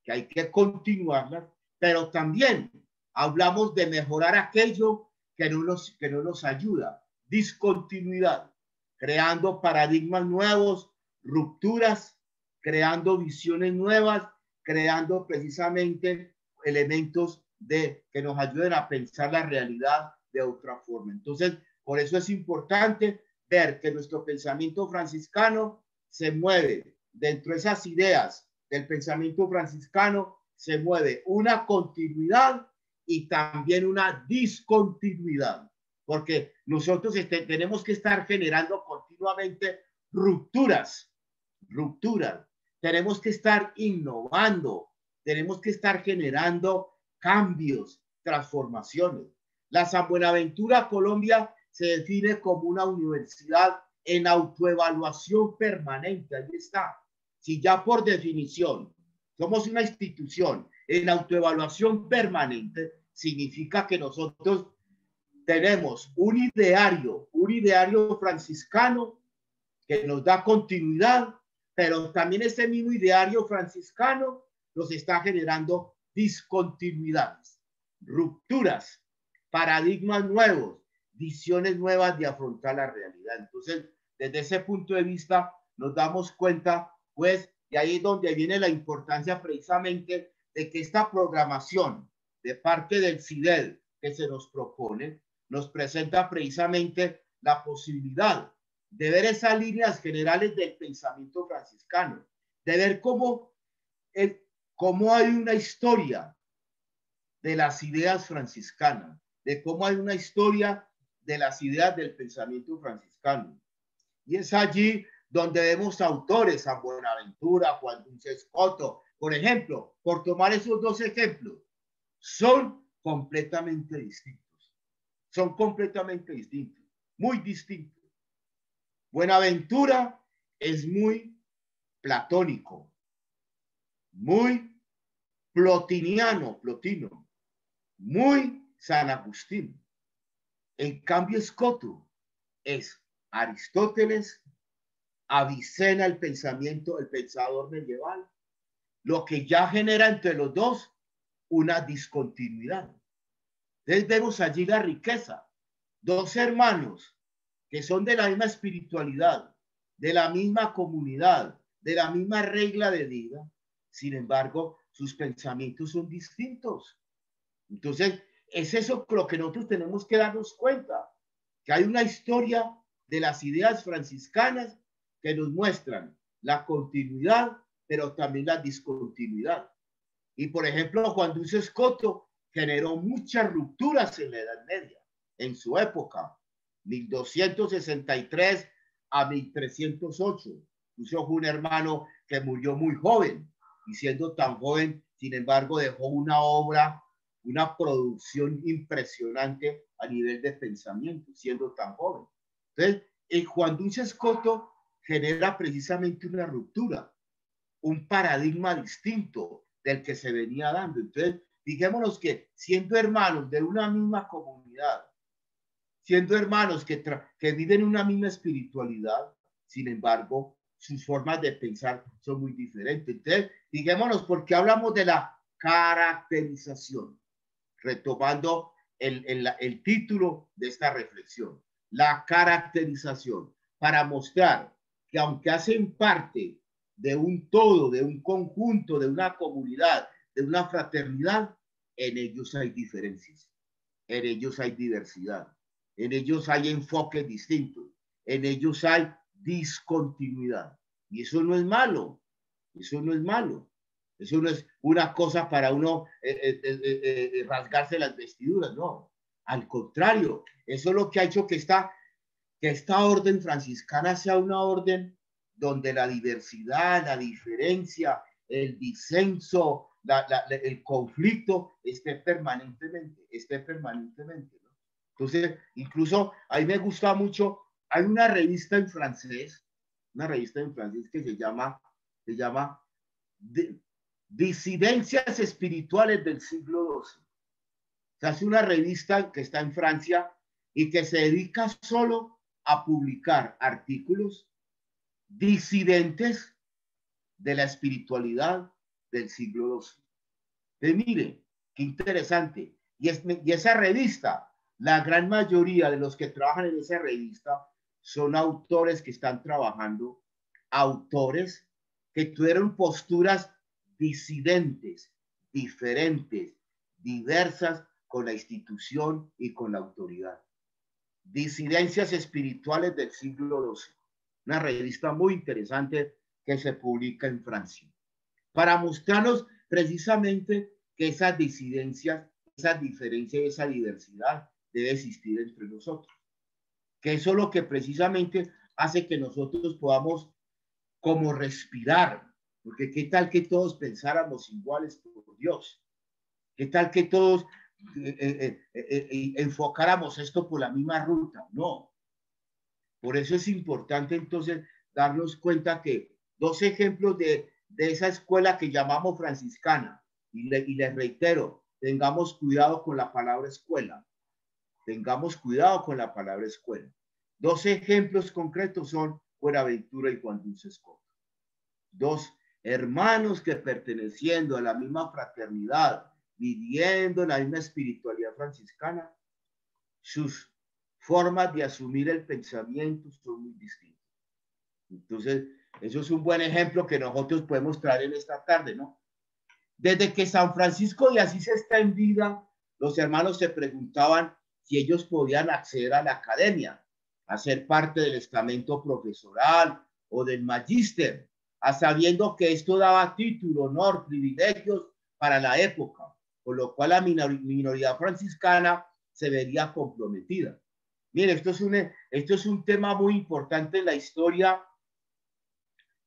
que hay que continuarlas, pero también hablamos de mejorar aquello que no nos ayuda, discontinuidad, creando paradigmas nuevos, rupturas, creando visiones nuevas, creando precisamente elementos que nos ayuden a pensar la realidad de otra forma. Entonces, por eso es importante ver que nuestro pensamiento franciscano se mueve dentro de esas ideas del pensamiento franciscano, se mueve una continuidad y también una discontinuidad, porque nosotros tenemos que estar generando continuamente rupturas, tenemos que estar innovando, tenemos que estar generando cambios, transformaciones. La San Buenaventura Colombia se define como una universidad en autoevaluación permanente. Ahí está. Si ya por definición somos una institución en autoevaluación permanente, significa que nosotros tenemos un ideario franciscano que nos da continuidad, pero también ese mismo ideario franciscano nos está generando discontinuidades, rupturas, paradigmas nuevos, visiones nuevas de afrontar la realidad. Entonces, desde ese punto de vista, nos damos cuenta, pues, y ahí es donde viene la importancia precisamente de que esta programación de parte del CIDED que se nos propone, nos presenta precisamente la posibilidad de ver esas líneas generales del pensamiento franciscano, de ver cómo hay una historia de las ideas franciscanas, de cómo hay una historia de las ideas del pensamiento franciscano. Y es allí donde vemos autores, San Buenaventura, Juan Dulce Escoto, por ejemplo, por tomar esos dos ejemplos, son completamente distintos. Son completamente distintos, muy distintos. Buenaventura es muy platónico, muy plotino, muy San Agustín. En cambio, Escoto es Aristóteles, Avicena, el pensador medieval, lo que ya genera entre los dos una discontinuidad. Entonces vemos allí la riqueza. Dos hermanos que son de la misma espiritualidad, de la misma comunidad, de la misma regla de vida, sin embargo, sus pensamientos son distintos. Entonces, es eso lo que nosotros tenemos que darnos cuenta, que hay una historia de las ideas franciscanas que nos muestran la continuidad, pero también la discontinuidad. Y, por ejemplo, Juan Dulce Escoto generó muchas rupturas en la Edad Media, en su época, 1263 a 1308. Incluso fue un hermano que murió muy joven, y siendo tan joven, sin embargo, dejó una obra, una producción impresionante a nivel de pensamiento, siendo tan joven. Entonces, el Juan Dulce Escoto genera precisamente una ruptura, un paradigma distinto del que se venía dando. Entonces, fijémonos que siendo hermanos de una misma comunidad, siendo hermanos que viven una misma espiritualidad, sin embargo, sus formas de pensar son muy diferentes. Entonces, fijémonos por qué hablamos de la caracterización, retomando el título de esta reflexión, la caracterización, para mostrar que aunque hacen parte de un todo, de un conjunto, de una comunidad, de una fraternidad, en ellos hay diferencias, en ellos hay diversidad, en ellos hay enfoques distintos, en ellos hay discontinuidad. Y eso no es malo, eso no es malo. Eso no es una cosa para uno rasgarse las vestiduras, no. Al contrario, eso es lo que ha hecho que esta orden franciscana sea una orden donde la diversidad, la diferencia, el disenso, el conflicto esté permanentemente, ¿no? Entonces, incluso a mí me gusta mucho, hay una revista en francés que se llama Disidencias Espirituales del siglo XII. Se hace una revista que está en Francia y que se dedica solo a publicar artículos disidentes de la espiritualidad del siglo XII. Entonces, mire, qué interesante. Y esa revista, la gran mayoría de los que trabajan en esa revista son autores que están trabajando, autores que tuvieron posturas disidentes, diferentes, diversas con la institución y con la autoridad. Disidencias Espirituales del siglo XII. Una revista muy interesante que se publica en Francia, para mostrarnos precisamente que esas disidencias, esa diferencia y esa diversidad debe existir entre nosotros. Que eso es lo que precisamente hace que nosotros podamos como respirar, porque qué tal que todos pensáramos iguales por Dios, qué tal que todos enfocáramos esto por la misma ruta. No, por eso es importante entonces darnos cuenta que dos ejemplos de esa escuela que llamamos franciscana, y les reitero, tengamos cuidado con la palabra escuela, tengamos cuidado con la palabra escuela. Dos ejemplos concretos son Buenaventura y Juan Dulce Escoto. Dos hermanos que perteneciendo a la misma fraternidad, viviendo en la misma espiritualidad franciscana, sus formas de asumir el pensamiento son muy distintas. Entonces, eso es un buen ejemplo que nosotros podemos traer en esta tarde, ¿no? Desde que San Francisco de Asís está en vida, los hermanos se preguntaban si ellos podían acceder a la academia, a ser parte del estamento profesoral o del magíster, a sabiendo que esto daba título, honor, privilegios para la época, por lo cual la minoría franciscana se vería comprometida. Mire, esto es un tema muy importante en la historia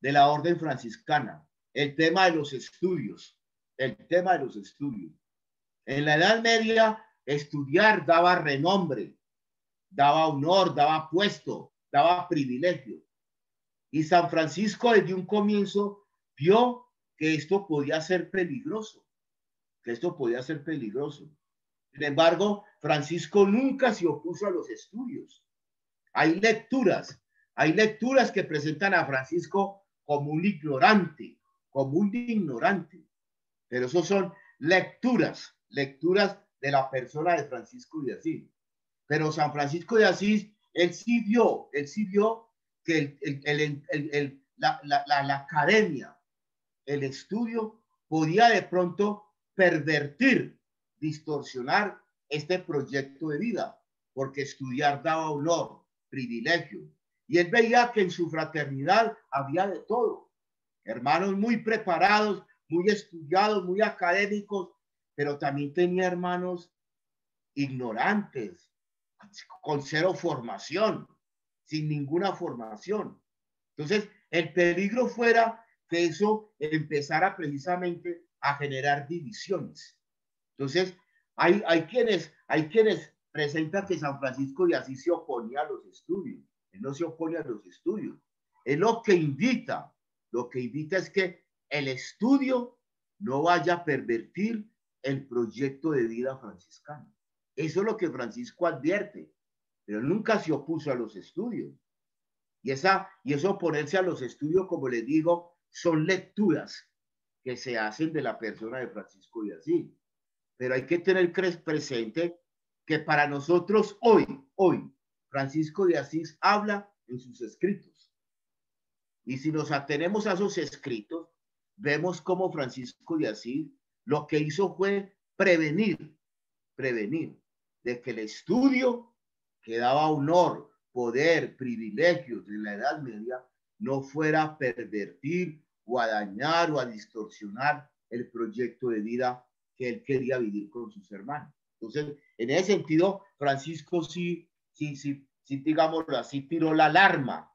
de la orden franciscana, el tema de los estudios. En la Edad Media, estudiar daba renombre, daba honor, daba puesto, daba privilegio. Y San Francisco desde un comienzo vio que esto podía ser peligroso, Sin embargo, Francisco nunca se opuso a los estudios. Hay lecturas que presentan a Francisco como un ignorante, pero esos son lecturas de la persona de Francisco de Asís. Pero San Francisco de Asís, él sí vio que la academia, el estudio, podía de pronto pervertir, distorsionar este proyecto de vida, porque estudiar daba honor, privilegio. Y él veía que en su fraternidad había de todo. Hermanos muy preparados, muy estudiados, muy académicos, pero también tenía hermanos ignorantes, con cero formación, sin ninguna formación. Entonces, el peligro fuera que eso empezara precisamente a generar divisiones. Entonces, hay quienes presentan que San Francisco de Asís se oponía a los estudios. Él no se opone a los estudios. Él lo que invita es que el estudio no vaya a pervertir el proyecto de vida franciscano. Eso es lo que Francisco advierte, pero nunca se opuso a los estudios. Y eso oponerse a los estudios, como les digo, son lecturas que se hacen de la persona de Francisco de Asís. Pero hay que tener presente que para nosotros hoy, Francisco de Asís habla en sus escritos. Y si nos atenemos a esos escritos, vemos cómo Francisco de Asís lo que hizo fue prevenir de que el estudio que daba honor, poder, privilegios en la Edad Media no fuera a pervertir o a dañar o a distorsionar el proyecto de vida que él quería vivir con sus hermanos. Entonces, en ese sentido, Francisco sí, digámoslo así, tiró la alarma,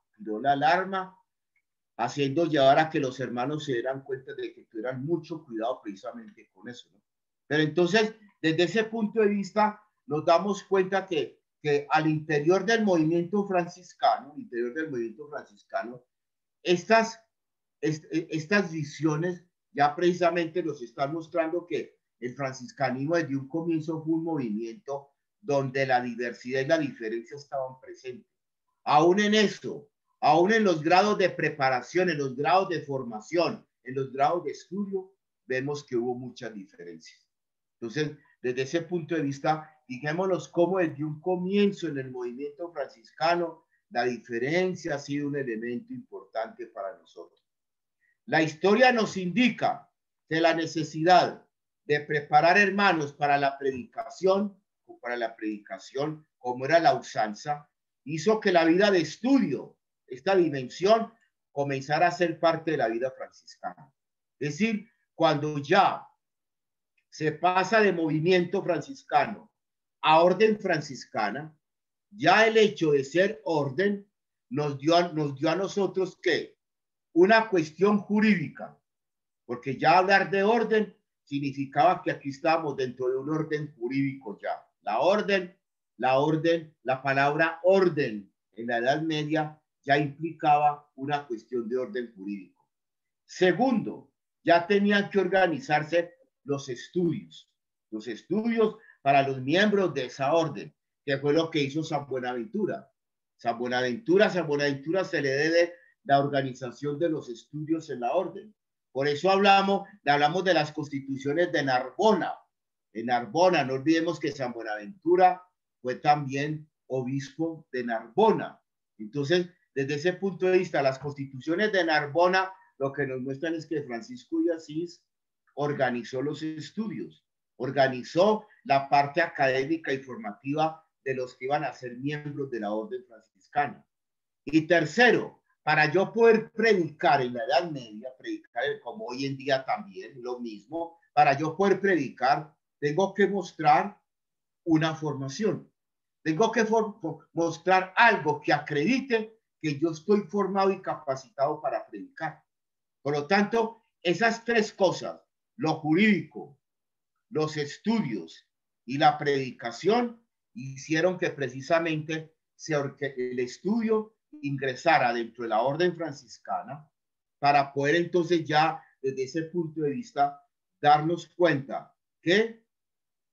haciendo llevar a que los hermanos se dieran cuenta de que tuvieran mucho cuidado precisamente con eso, ¿no? Pero entonces, desde ese punto de vista, nos damos cuenta que al interior del movimiento franciscano, estas visiones ya precisamente nos están mostrando que el franciscanismo desde un comienzo fue un movimiento donde la diversidad y la diferencia estaban presentes. Aún en eso, aún en los grados de preparación, en los grados de formación, en los grados de estudio, vemos que hubo muchas diferencias. Entonces, desde ese punto de vista, fijémonos cómo desde un comienzo en el movimiento franciscano, la diferencia ha sido un elemento importante para nosotros. La historia nos indica que la necesidad de preparar hermanos para la predicación, como era la usanza, hizo que la vida de estudio, esta dimensión, comenzara a ser parte de la vida franciscana. Es decir, cuando ya se pasa de movimiento franciscano a orden franciscana, ya el hecho de ser orden nos dio a nosotros ¿qué? Una cuestión jurídica, porque ya hablar de orden significaba que aquí estábamos dentro de un orden jurídico ya. La palabra orden en la Edad Media ya implicaba una cuestión de orden jurídico. Segundo, ya tenían que organizarse los estudios para los miembros de esa orden, que fue lo que hizo San Buenaventura. San Buenaventura se le debe la organización de los estudios en la orden. Por eso hablamos de las constituciones de Narbona. En Narbona, no olvidemos que San Buenaventura fue también obispo de Narbona. Entonces, desde ese punto de vista, las constituciones de Narbona lo que nos muestran es que Francisco de Asís organizó los estudios, organizó la parte académica y formativa de los que iban a ser miembros de la orden franciscana. Y tercero, para yo poder predicar en la Edad Media, predicar como hoy en día también, lo mismo, para yo poder predicar, tengo que mostrar una formación. Tengo que mostrar algo que acredite que yo estoy formado y capacitado para predicar. Por lo tanto, esas tres cosas, lo jurídico, los estudios y la predicación, hicieron que precisamente el estudio ingresara dentro de la orden franciscana para poder entonces ya desde ese punto de vista darnos cuenta que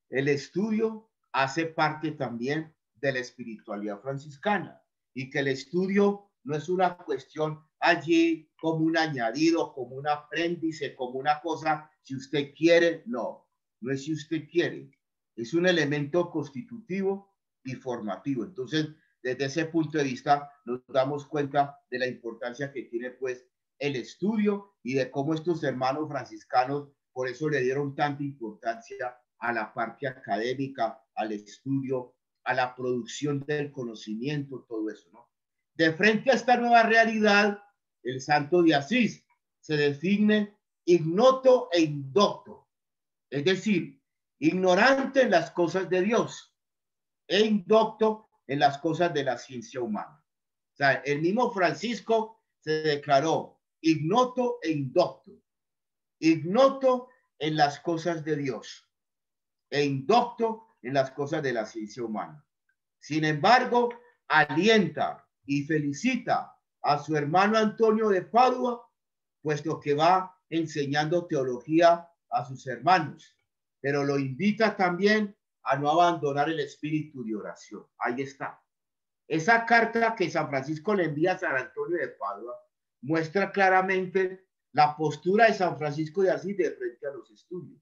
el estudio hace parte también de la espiritualidad franciscana y que el estudio no es una cuestión allí como un añadido, como un apéndice, como una cosa, si usted quiere, no es si usted quiere, es un elemento constitutivo y formativo. Entonces, desde ese punto de vista, nos damos cuenta de la importancia que tiene pues el estudio y de cómo estos hermanos franciscanos por eso le dieron tanta importancia a la parte académica, al estudio, a la producción del conocimiento, todo eso, ¿no? De frente a esta nueva realidad, el santo de Asís se define ignoto e indocto, es decir, ignorante en las cosas de Dios e indocto en las cosas de la ciencia humana. O sea, el mismo Francisco se declaró ignoto e indocto, ignoto en las cosas de Dios e indocto en las cosas de la ciencia humana. Sin embargo, alienta y felicita a su hermano Antonio de Padua, puesto que va enseñando teología a sus hermanos, pero lo invita también a no abandonar el espíritu de oración. Ahí está. Esa carta que San Francisco le envía a San Antonio de Padua muestra claramente la postura de San Francisco de Asís de frente a los estudios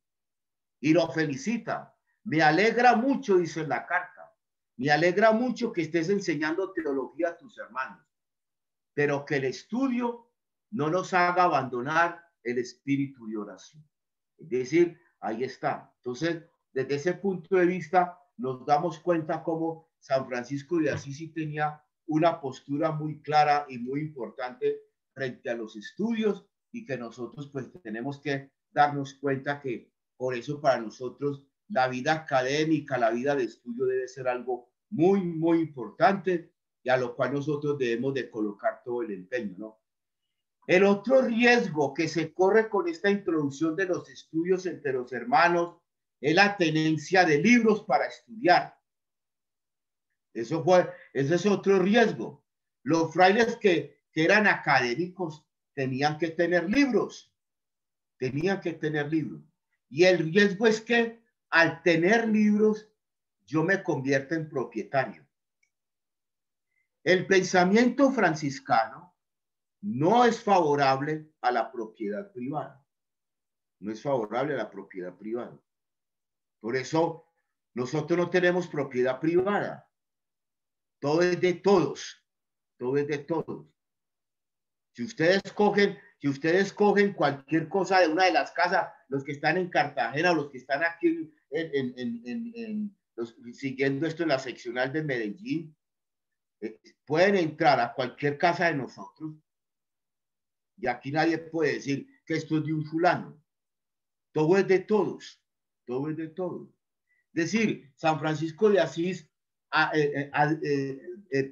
y lo felicita. Me alegra mucho, dice en la carta, me alegra mucho que estés enseñando teología a tus hermanos, pero que el estudio no nos haga abandonar el espíritu de oración. Es decir, ahí está. Entonces, desde ese punto de vista, nos damos cuenta cómo San Francisco de Asís sí tenía una postura muy clara y muy importante frente a los estudios y que nosotros pues tenemos que darnos cuenta que por eso para nosotros la vida académica, la vida de estudio debe ser algo muy, muy importante y a lo cual nosotros debemos de colocar todo el empeño, ¿no? El otro riesgo que se corre con esta introducción de los estudios entre los hermanos es la tenencia de libros para estudiar. Ese es otro riesgo. Los frailes que eran académicos tenían que tener libros, Y el riesgo es que al tener libros, yo me convierto en propietario. El pensamiento franciscano no es favorable a la propiedad privada. No es favorable a la propiedad privada. Por eso nosotros no tenemos propiedad privada. Todo es de todos. Todo es de todos. Si ustedes cogen cualquier cosa de una de las casas, los que están en Cartagena o los que están aquí siguiendo esto en la seccional de Medellín, pueden entrar a cualquier casa de nosotros y aquí nadie puede decir que esto es de un fulano. Todo es de todos. Todo es de todos. Es decir, San Francisco de Asís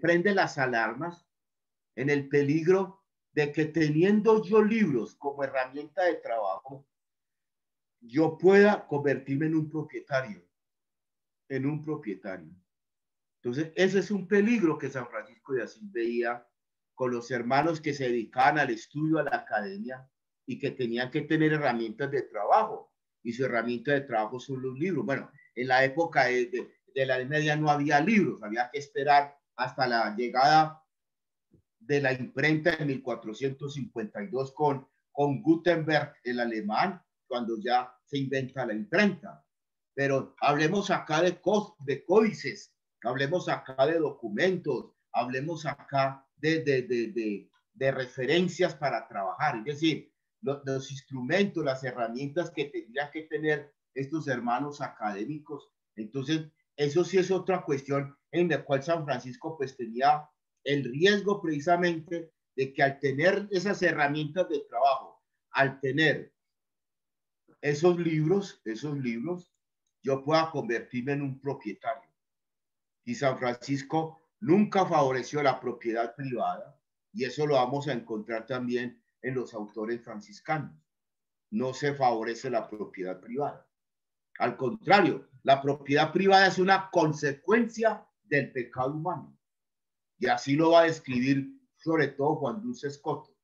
prende las alarmas en el peligro de que teniendo yo libros como herramienta de trabajo, yo pueda convertirme en un propietario. Entonces, ese es un peligro que San Francisco de Asís veía con los hermanos que se dedicaban al estudio, a la academia, y que tenían que tener herramientas de trabajo. Y su herramienta de trabajo son los libros. Bueno, en la época de la Edad Media no había libros, había que esperar hasta la llegada de la imprenta en 1452 con Gutenberg, el alemán, cuando ya se inventa la imprenta. Pero hablemos acá de códices, hablemos acá de documentos, hablemos acá de referencias para trabajar. Es decir, los instrumentos, las herramientas que tendrían que tener estos hermanos académicos. Entonces, eso sí es otra cuestión en la cual San Francisco pues tenía el riesgo precisamente de que al tener esas herramientas de trabajo, al tener esos libros, yo pueda convertirme en un propietario. Y San Francisco nunca favoreció la propiedad privada, y eso lo vamos a encontrar también en los autores franciscanos. No se favorece la propiedad privada. Al contrario, la propiedad privada es una consecuencia del pecado humano. Y así lo va a describir sobre todo Juan Dulce Escoto.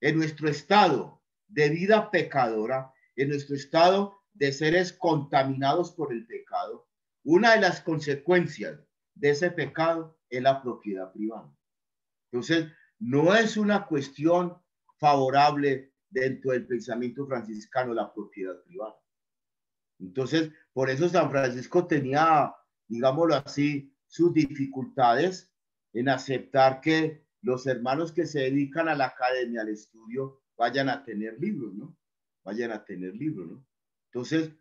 En nuestro estado de vida pecadora, en nuestro estado de seres contaminados por el pecado, una de las consecuencias de ese pecado es la propiedad privada. Entonces, no es una cuestión favorable dentro del pensamiento franciscano la propiedad privada. Entonces, por eso San Francisco tenía, digámoslo así, sus dificultades en aceptar que los hermanos que se dedican a la academia, al estudio, vayan a tener libros, ¿no? Entonces,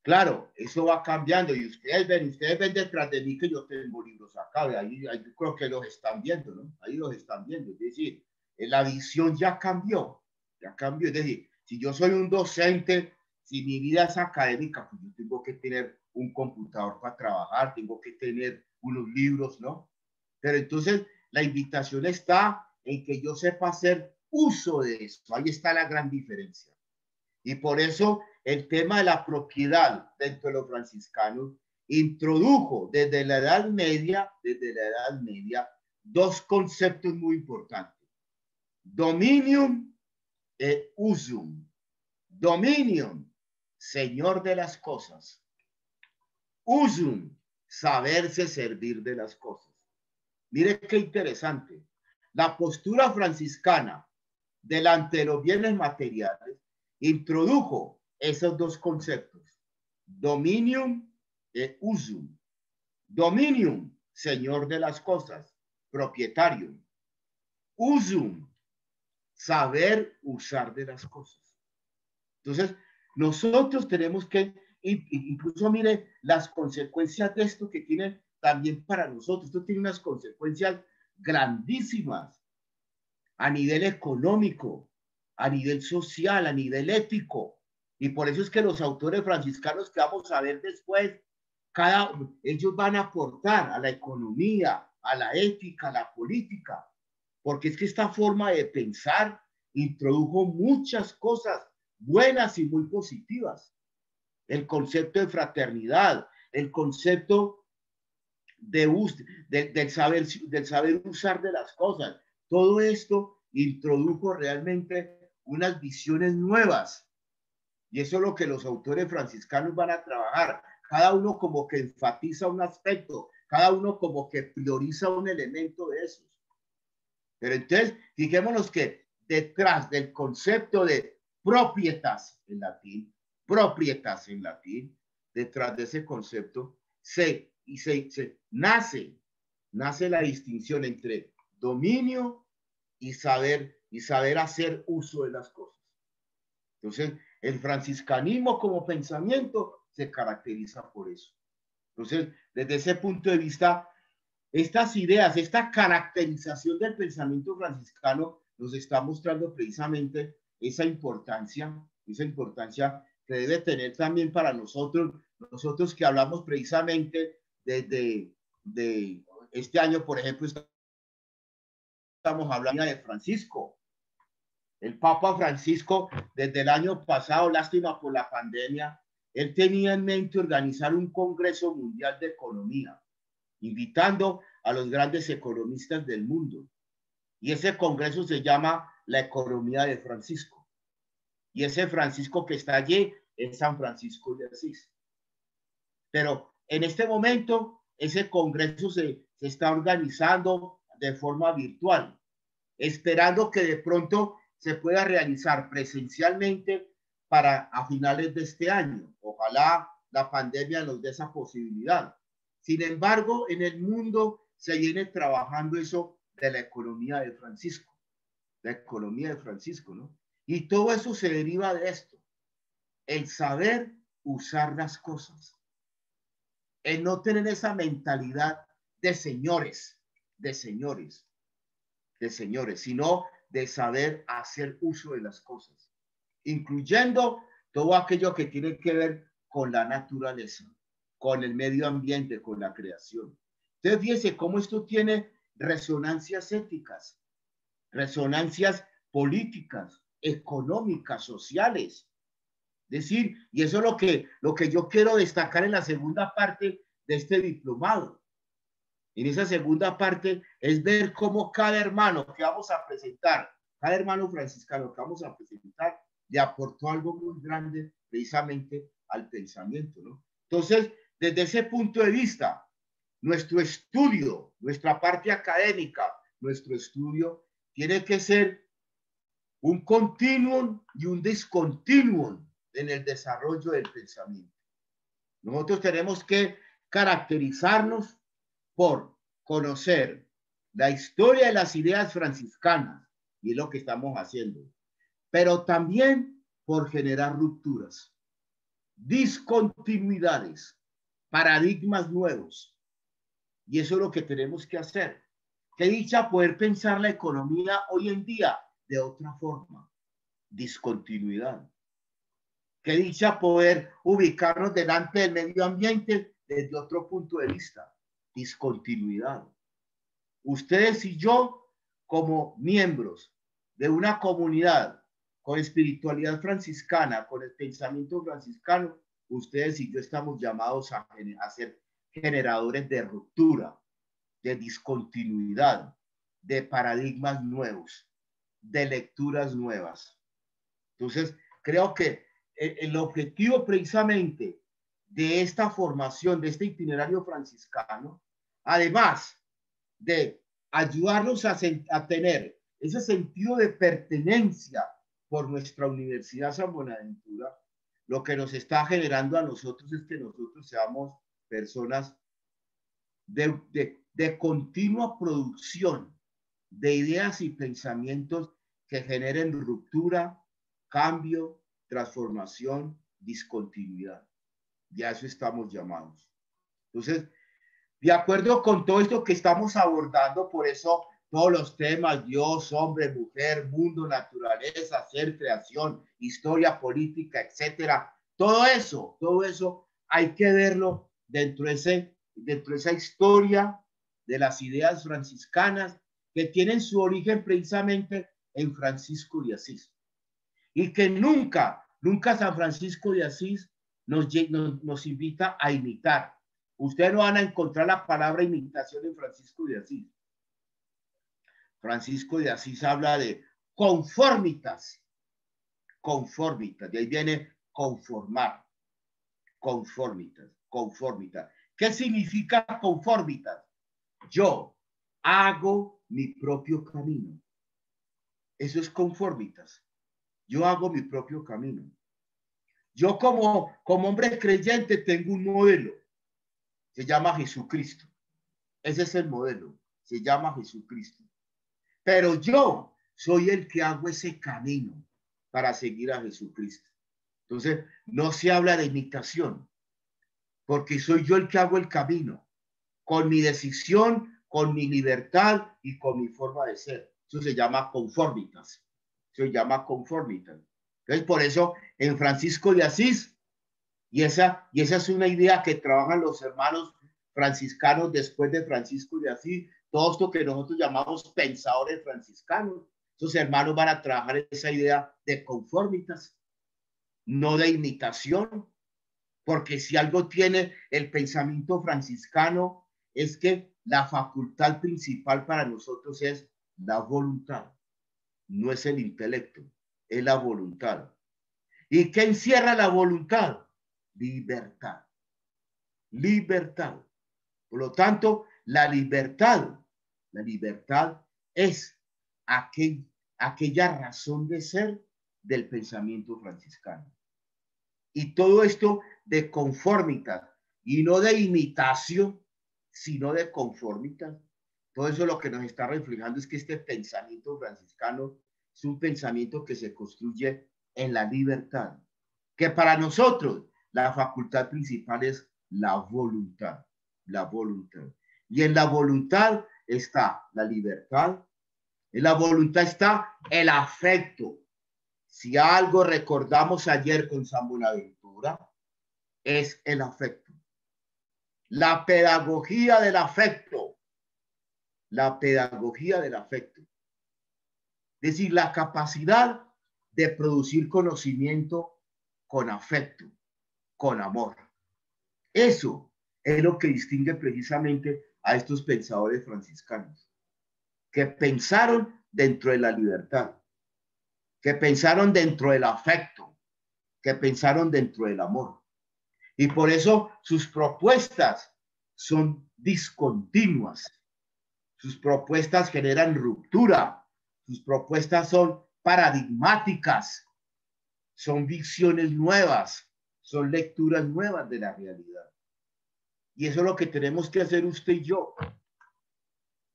claro, eso va cambiando y ustedes ven detrás de mí que yo tengo libros acá, ahí yo creo que los están viendo, ¿no? Ahí los están viendo, es decir, la visión ya cambió, es decir, si yo soy un docente, si mi vida es académica, pues yo tengo que tener un computador para trabajar, tengo que tener unos libros, ¿no? Pero entonces la invitación está en que yo sepa hacer uso de eso. Ahí está la gran diferencia. Y por eso el tema de la propiedad dentro de los franciscanos introdujo desde la Edad Media, dos conceptos muy importantes. Dominium e usum. Dominium, señor de las cosas. Usum, saberse servir de las cosas. Mire qué interesante. La postura franciscana delante de los bienes materiales introdujo esos dos conceptos. Dominium e usum. Dominium, señor de las cosas, propietario. Usum, saber usar de las cosas. Entonces, nosotros tenemos que, incluso mire, las consecuencias de esto que tiene también para nosotros. Esto tiene unas consecuencias grandísimas a nivel económico, a nivel social, a nivel ético. Y por eso es que los autores franciscanos que vamos a ver después, ellos van a aportar a la economía, a la ética, a la política, porque es que esta forma de pensar introdujo muchas cosas buenas y muy positivas. El concepto de fraternidad, el concepto del saber usar de las cosas. Todo esto introdujo realmente unas visiones nuevas. Y eso es lo que los autores franciscanos van a trabajar. Cada uno como que enfatiza un aspecto, cada uno como que prioriza un elemento de esos. Pero entonces, fijémonos que detrás del concepto de propietas en latín, detrás de ese concepto nace la distinción entre dominio y saber hacer uso de las cosas. Entonces, el franciscanismo como pensamiento se caracteriza por eso. Entonces, desde ese punto de vista, estas ideas, esta caracterización del pensamiento franciscano nos está mostrando precisamente esa importancia que debe tener también para nosotros que hablamos precisamente de este año, por ejemplo, estamos hablando de Francisco. El Papa Francisco, desde el año pasado, lástima por la pandemia, él tenía en mente organizar un Congreso Mundial de Economía, invitando a los grandes economistas del mundo. Y ese congreso se llama La Economía de Francisco. Y ese Francisco que está allí es San Francisco de Asís. Pero en este momento, ese congreso se está organizando de forma virtual, esperando que de pronto se pueda realizar presencialmente para a finales de este año. Ojalá la pandemia nos dé esa posibilidad. Sin embargo, en el mundo se viene trabajando eso de la economía de Francisco, ¿no? Y todo eso se deriva de esto, el saber usar las cosas, el no tener esa mentalidad de señores, sino de saber hacer uso de las cosas, incluyendo todo aquello que tiene que ver con la naturaleza, con el medio ambiente, con la creación. Entonces, fíjense cómo esto tiene resonancias éticas, resonancias políticas, económicas, sociales. Es decir, y eso es lo que yo quiero destacar en la segunda parte de este diplomado. En esa segunda parte es ver cómo cada hermano que vamos a presentar, cada hermano franciscano que vamos a presentar, le aportó algo muy grande precisamente al pensamiento, ¿no? Entonces, desde ese punto de vista, nuestro estudio, nuestra parte académica, nuestro estudio tiene que ser un continuum y un discontinuum en el desarrollo del pensamiento. Nosotros tenemos que caracterizarnos por conocer la historia de las ideas franciscanas, y es lo que estamos haciendo, pero también por generar rupturas, discontinuidades, paradigmas nuevos. Y eso es lo que tenemos que hacer. Qué dicha poder pensar la economía hoy en día de otra forma, discontinuidad. Qué dicha poder ubicarnos delante del medio ambiente desde otro punto de vista, discontinuidad. Ustedes y yo, como miembros de una comunidad con espiritualidad franciscana, con el pensamiento franciscano, ustedes y yo estamos llamados a ser generadores de ruptura, de discontinuidad, de paradigmas nuevos, de lecturas nuevas. Entonces, creo que el objetivo precisamente de esta formación, de este itinerario franciscano, además de ayudarnos a tener ese sentido de pertenencia por nuestra Universidad San Buenaventura, lo que nos está generando a nosotros es que nosotros seamos personas de continua producción de ideas y pensamientos que generen ruptura, cambio, transformación, discontinuidad. Y a eso estamos llamados. Entonces, de acuerdo con todo esto que estamos abordando, por eso todos los temas, Dios, hombre, mujer, mundo, naturaleza, ser, creación, historia, política, etcétera. Todo eso hay que verlo dentro de esa historia de las ideas franciscanas que tienen su origen precisamente en Francisco de Asís. Y que nunca San Francisco de Asís nos invita a imitar. Ustedes no van a encontrar la palabra imitación en Francisco de Asís. Francisco de Asís habla de conformitas, de ahí viene conformar, conformitas. ¿Qué significa conformitas? Yo hago mi propio camino. Eso es conformitas. Yo hago mi propio camino. Yo como hombre creyente tengo un modelo. Se llama Jesucristo. Ese es el modelo. Se llama Jesucristo. Pero yo soy el que hago ese camino para seguir a Jesucristo. Entonces, no se habla de imitación, porque soy yo el que hago el camino, con mi decisión, con mi libertad y con mi forma de ser. Eso se llama conformitas. Entonces, por eso, en Francisco de Asís, y esa es una idea que trabajan los hermanos franciscanos después de Francisco de Asís, todo esto que nosotros llamamos pensadores franciscanos, esos hermanos van a trabajar esa idea de conformitas, no de imitación, porque si algo tiene el pensamiento franciscano es que la facultad principal para nosotros es la voluntad, no es el intelecto, es la voluntad. ¿Y qué encierra la voluntad? Libertad. Por lo tanto, la libertad es aquella razón de ser del pensamiento franciscano. Y todo esto de conformidad, y no de imitación, sino de conformidad. Todo eso lo que nos está reflejando es que este pensamiento franciscano es un pensamiento que se construye en la libertad, que para nosotros la facultad principal es la voluntad. Y en la voluntad está la libertad, en la voluntad está el afecto. Si algo recordamos ayer con San Buenaventura, es el afecto. La pedagogía del afecto. Es decir, la capacidad de producir conocimiento con afecto, con amor. Eso es lo que distingue precisamente a estos pensadores franciscanos, que pensaron dentro de la libertad, que pensaron dentro del afecto, que pensaron dentro del amor. Y por eso sus propuestas son discontinuas. Sus propuestas generan ruptura. Sus propuestas son paradigmáticas. Son visiones nuevas. Son lecturas nuevas de la realidad. Y eso es lo que tenemos que hacer usted y yo.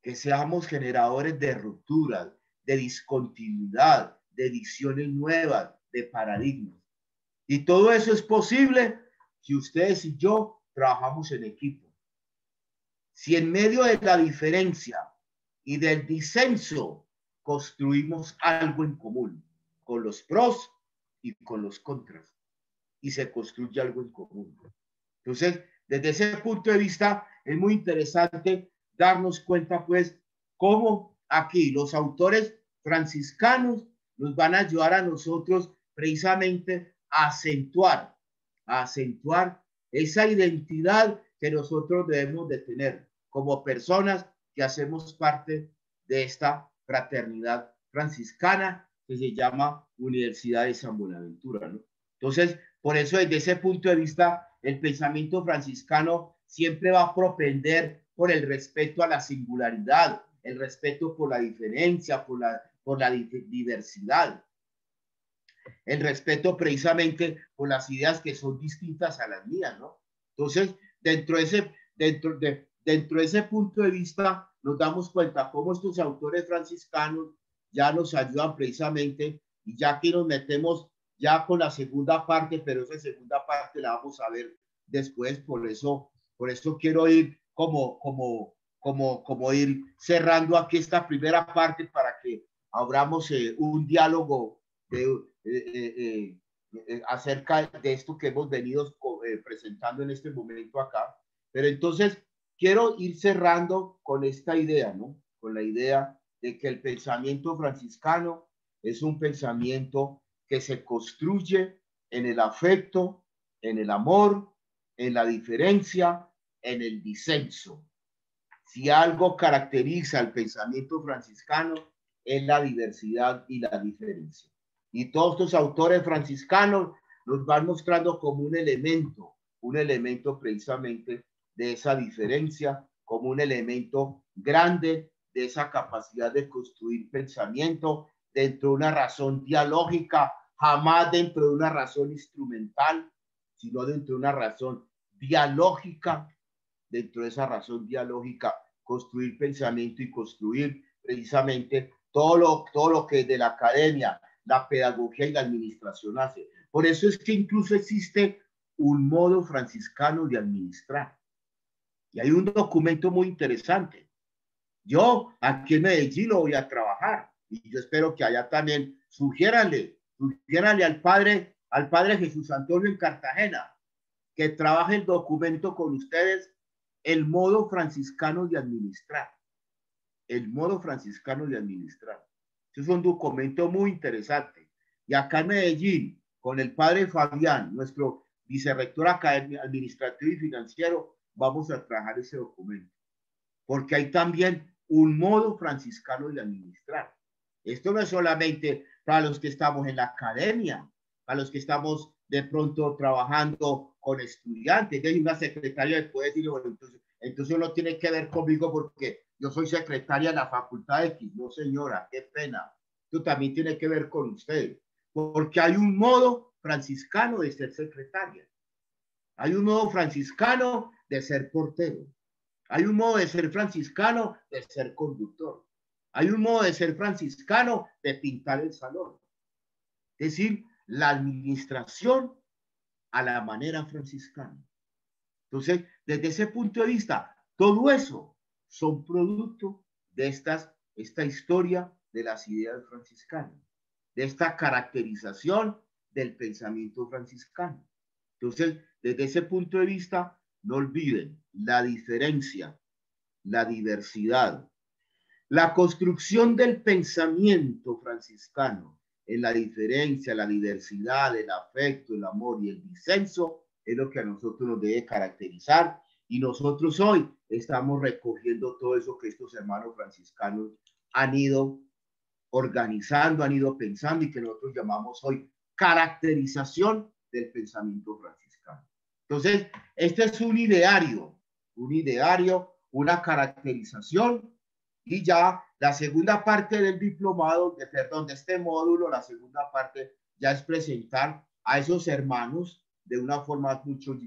Que seamos generadores de rupturas, de discontinuidad, de visiones nuevas, de paradigmas. Y todo eso es posible si ustedes y yo trabajamos en equipo. Si en medio de la diferencia y del disenso construimos algo en común, con los pros y con los contras, y se construye algo en común. Entonces, desde ese punto de vista, es muy interesante darnos cuenta, pues, cómo aquí los autores franciscanos nos van a ayudar a nosotros precisamente a acentuar esa identidad que nosotros debemos de tener como personas que hacemos parte de esta fraternidad franciscana que se llama Universidad de San Buenaventura, ¿no? Entonces, por eso desde ese punto de vista, el pensamiento franciscano siempre va a propender por el respeto a la singularidad, el respeto por la diferencia, por la diversidad, el respeto precisamente por las ideas que son distintas a las mías, ¿no? Entonces, dentro de ese punto de vista, nos damos cuenta cómo estos autores franciscanos ya nos ayudan precisamente, y ya que nos metemos ya con la segunda parte, pero esa segunda parte la vamos a ver después, por eso quiero ir como como ir cerrando aquí esta primera parte para que abramos un diálogo acerca de esto que hemos venido presentando en este momento acá. Pero entonces quiero ir cerrando con esta idea, ¿no? Con la idea de que el pensamiento franciscano es un pensamiento que se construye en el afecto, en el amor, en la diferencia, en el disenso. Si algo caracteriza al pensamiento franciscano es la diversidad y la diferencia. Y todos estos autores franciscanos nos van mostrando como un elemento precisamente de esa diferencia, como un elemento grande de esa capacidad de construir pensamiento dentro de una razón dialógica, jamás dentro de una razón instrumental, sino dentro de una razón dialógica. Dentro de esa razón dialógica, construir pensamiento y construir precisamente todo lo que de la academia, la pedagogía y la administración hace. Por eso es que incluso existe un modo franciscano de administrar. Y hay un documento muy interesante. Yo aquí en Medellín lo voy a trabajar y yo espero que allá también sugiéranle al padre Jesús Antonio en Cartagena que trabaje el documento con ustedes, el modo franciscano de administrar. El modo franciscano de administrar. Eso es un documento muy interesante. Y acá en Medellín, con el padre Fabián, nuestro vicerrector administrativo y financiero, vamos a trabajar ese documento. Porque hay también un modo franciscano de administrar. Esto no es solamente para los que estamos en la academia, para los que estamos de pronto trabajando con estudiantes. Hay una secretaria que puede decir, bueno, entonces uno tiene que ver conmigo porque yo soy secretaria de la Facultad X. No, señora, qué pena. Esto también tiene que ver con usted, porque hay un modo franciscano de ser secretaria. Hay un modo franciscano de ser portero. Hay un modo de ser franciscano de ser conductor. Hay un modo de ser franciscano de pintar el salón. Es decir, la administración a la manera franciscana. Entonces, desde ese punto de vista, todo eso son producto de esta historia de las ideas franciscanas, de esta caracterización del pensamiento franciscano. Entonces, desde ese punto de vista, no olviden la diferencia, la diversidad, la construcción del pensamiento franciscano en la diferencia, la diversidad, el afecto, el amor y el disenso es lo que a nosotros nos debe caracterizar. Y nosotros hoy estamos recogiendo todo eso que estos hermanos franciscanos han ido organizando, han ido pensando y que nosotros llamamos hoy caracterización del pensamiento franciscano. Entonces, este es un ideario, una caracterización y ya la segunda parte del diplomado, de este módulo, la segunda parte ya es presentar a esos hermanos de una forma mucho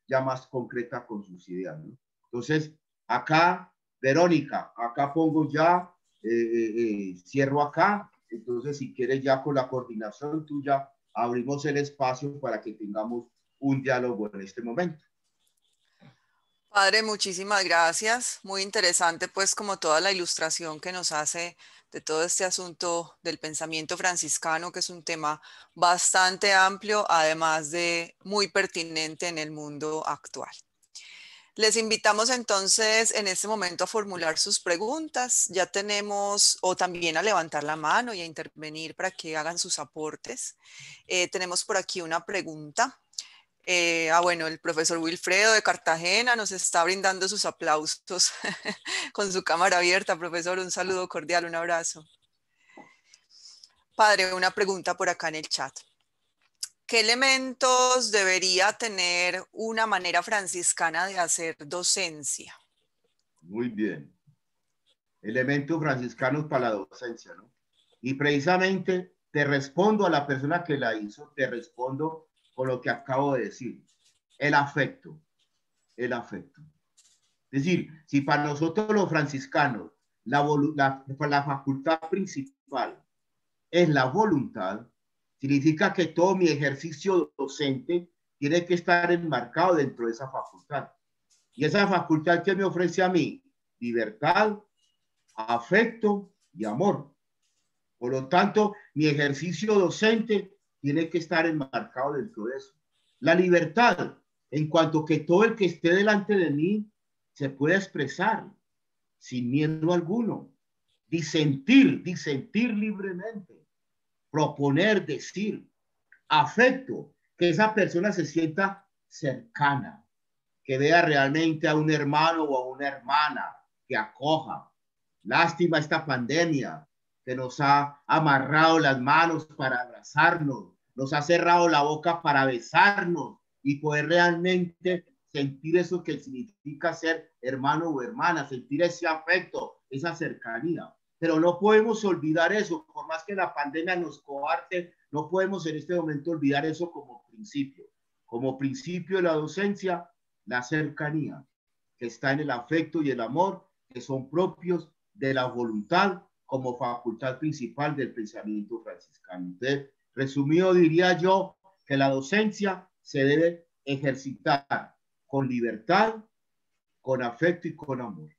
ya más concreta con sus ideas, ¿no? Entonces, acá, Verónica, acá pongo ya cierro acá. Entonces, si quieres ya con la coordinación tuya, abrimos el espacio para que tengamos un diálogo en este momento. Padre, muchísimas gracias. Muy interesante, pues, como toda la ilustración que nos hace de todo este asunto del pensamiento franciscano, que es un tema bastante amplio, además de muy pertinente en el mundo actual. Les invitamos entonces en este momento a formular sus preguntas. Ya tenemos, o también a levantar la mano y a intervenir para que hagan sus aportes. Tenemos por aquí una pregunta. Bueno, el profesor Wilfredo de Cartagena nos está brindando sus aplausos con su cámara abierta. Profesor, un saludo cordial, un abrazo. Padre, una pregunta por acá en el chat. ¿Qué elementos debería tener una manera franciscana de hacer docencia? Muy bien. Elementos franciscanos para la docencia, ¿no? Y precisamente te respondo a la persona que la hizo, te respondo con lo que acabo de decir. El afecto, el afecto. Es decir, si para nosotros los franciscanos la facultad principal es la voluntad, significa que todo mi ejercicio docente tiene que estar enmarcado dentro de esa facultad. Y esa facultad que me ofrece a mí libertad, afecto y amor. Por lo tanto, mi ejercicio docente tiene que estar enmarcado dentro de eso. La libertad, en cuanto que todo el que esté delante de mí se pueda expresar sin miedo alguno, disentir libremente, proponer, decir, afecto, que esa persona se sienta cercana, que vea realmente a un hermano o a una hermana, que acoja. Lástima esta pandemia que nos ha amarrado las manos para abrazarnos, nos ha cerrado la boca para besarnos y poder realmente sentir eso que significa ser hermano o hermana, sentir ese afecto, esa cercanía. Pero no podemos olvidar eso, por más que la pandemia nos coarte, no podemos en este momento olvidar eso como principio. Como principio de la docencia, la cercanía, que está en el afecto y el amor, que son propios de la voluntad como facultad principal del pensamiento franciscano. Entonces, resumido, diría yo que la docencia se debe ejercitar con libertad, con afecto y con amor.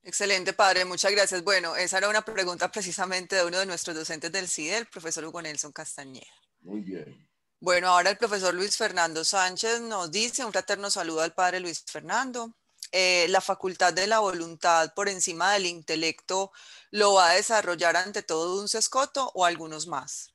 Excelente, padre, muchas gracias. Bueno, esa era una pregunta precisamente de uno de nuestros docentes del CIDE, el profesor Hugo Nelson Castañeda. Muy bien. Bueno, ahora el profesor Luis Fernando Sánchez nos dice, un fraterno saludo al padre Luis Fernando. La facultad de la voluntad por encima del intelecto lo va a desarrollar ante todo Duns Scoto o algunos más.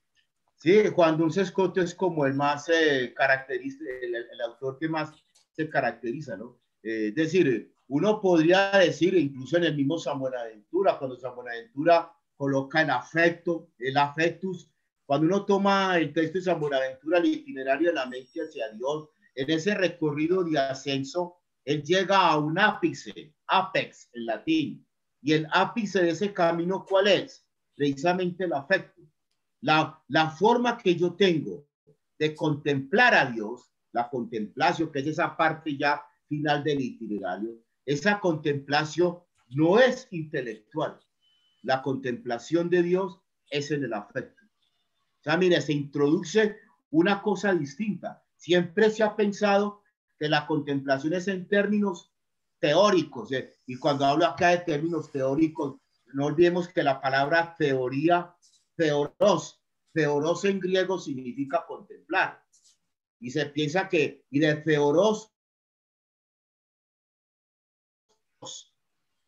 Sí, Juan Duns Scoto es como el más característico, el autor que más se caracteriza, ¿no? Es decir, uno podría decir, incluso en el mismo San Buenaventura, cuando San Buenaventura coloca el afecto, el affectus, cuando uno toma el texto de San Buenaventura, el itinerario de la mente hacia Dios, en ese recorrido de ascenso, él llega a un ápice, apex en latín, y el ápice de ese camino, ¿cuál es? Precisamente el afecto. La forma que yo tengo de contemplar a Dios, la contemplación, que es esa parte ya final del itinerario, esa contemplación no es intelectual. La contemplación de Dios es en el afecto. O sea, mire, se introduce una cosa distinta. Siempre se ha pensado que la contemplación es en términos teóricos. Y cuando hablo acá de términos teóricos, no olvidemos que la palabra teoría, theoros en griego significa contemplar. Y se piensa que, y de theoros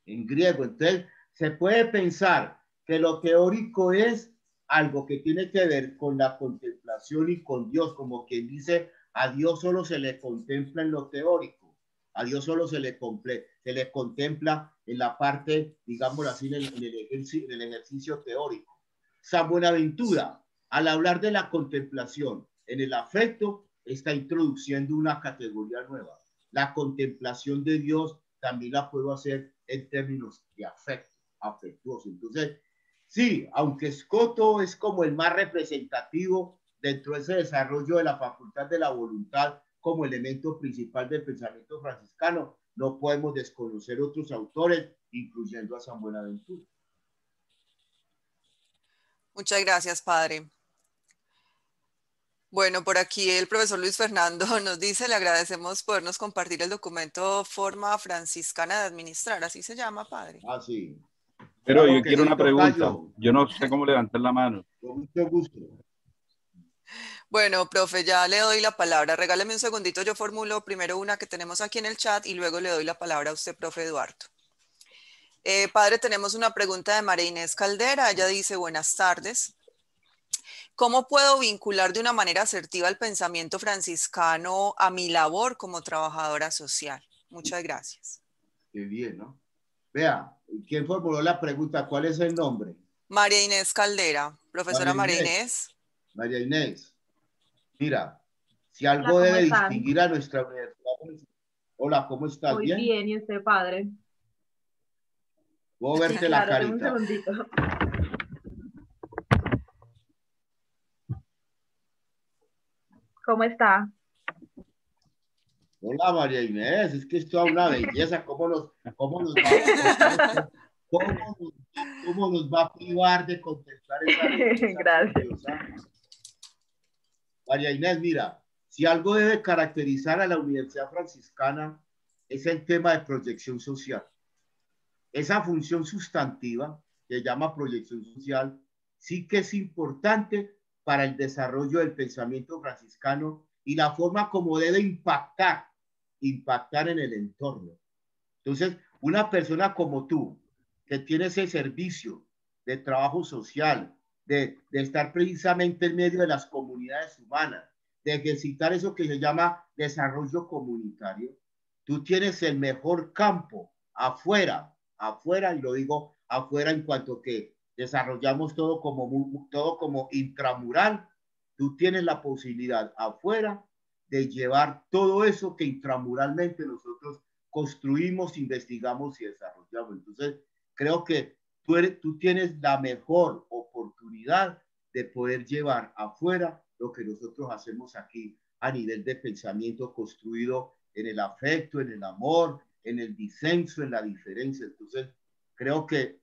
en griego. Entonces, se puede pensar que lo teórico es algo que tiene que ver con la contemplación y con Dios, como quien dice, a Dios solo se le contempla en lo teórico, a Dios solo se le contempla en la parte, digámoslo así, en el ejercicio teórico. San Buenaventura, al hablar de la contemplación en el afecto, está introduciendo una categoría nueva. La contemplación de Dios también la puedo hacer en términos de afecto, afectuoso. Entonces, sí, aunque Scoto es como el más representativo dentro de ese desarrollo de la facultad de la voluntad como elemento principal del pensamiento franciscano, no podemos desconocer otros autores, incluyendo a San Buenaventura. Muchas gracias, padre. Bueno, por aquí el profesor Luis Fernando nos dice, le agradecemos podernos compartir el documento Forma Franciscana de Administrar, así se llama, padre. Ah, sí. Pero Claro yo quiero una pregunta. Yo no sé cómo levantar la mano. Con mucho gusto. Bueno, profe, ya le doy la palabra. Regáleme un segundito, yo formulo primero una que tenemos aquí en el chat y luego le doy la palabra a usted, profe Eduardo. Padre, tenemos una pregunta de María Inés Caldera. Ella dice, buenas tardes. ¿Cómo puedo vincular de una manera asertiva el pensamiento franciscano a mi labor como trabajadora social? Muchas gracias. Qué bien, ¿no? Vea, ¿quién formuló la pregunta? ¿Cuál es el nombre? María Inés Caldera, profesora María Inés. María Inés, mira, si algo debe distinguir a nuestra universidad. Hola, ¿cómo estás? Muy bien, ¿y usted, padre? Puedo verte la Claro, carita. un segundito. ¿Cómo está? Hola, María Inés, es que esto es una belleza. ¿Cómo nos va a privar de contemplar esa belleza? Gracias. María Inés, mira, si algo debe caracterizar a la Universidad Franciscana es el tema de proyección social. Esa función sustantiva que llama proyección social sí que es importante para el desarrollo del pensamiento franciscano y la forma como debe impactar en el entorno. Entonces, una persona como tú, que tiene ese servicio de trabajo social, de estar precisamente en medio de las comunidades humanas, de ejercitar eso que se llama desarrollo comunitario, tú tienes el mejor campo afuera, y lo digo afuera en cuanto que desarrollamos todo como intramural, tú tienes la posibilidad afuera de llevar todo eso que intramuralmente nosotros construimos, investigamos y desarrollamos. Entonces, creo que tú tienes la mejor oportunidad de poder llevar afuera lo que nosotros hacemos aquí a nivel de pensamiento construido en el afecto, en el amor, en el disenso, en la diferencia. Entonces, creo que, es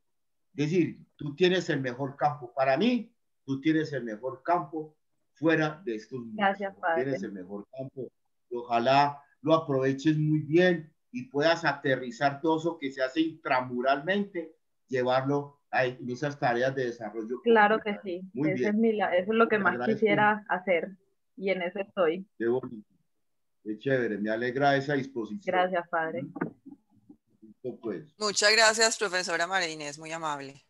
decir, tú tienes el mejor campo. Para mí, tú tienes el mejor campo fuera de estos mundos. Gracias, Padre. Tienes el mejor campo. Ojalá lo aproveches muy bien y puedas aterrizar todo eso que se hace intramuralmente, llevarlo en esas tareas de desarrollo. Claro que sí. Muy bien. Eso es lo que Te más agradezco. quisiera hacer y en eso estoy. Qué bonito. Qué chévere. Me alegra esa disposición. Gracias, Padre. Pues. Muchas gracias, profesora María Inés, muy amable.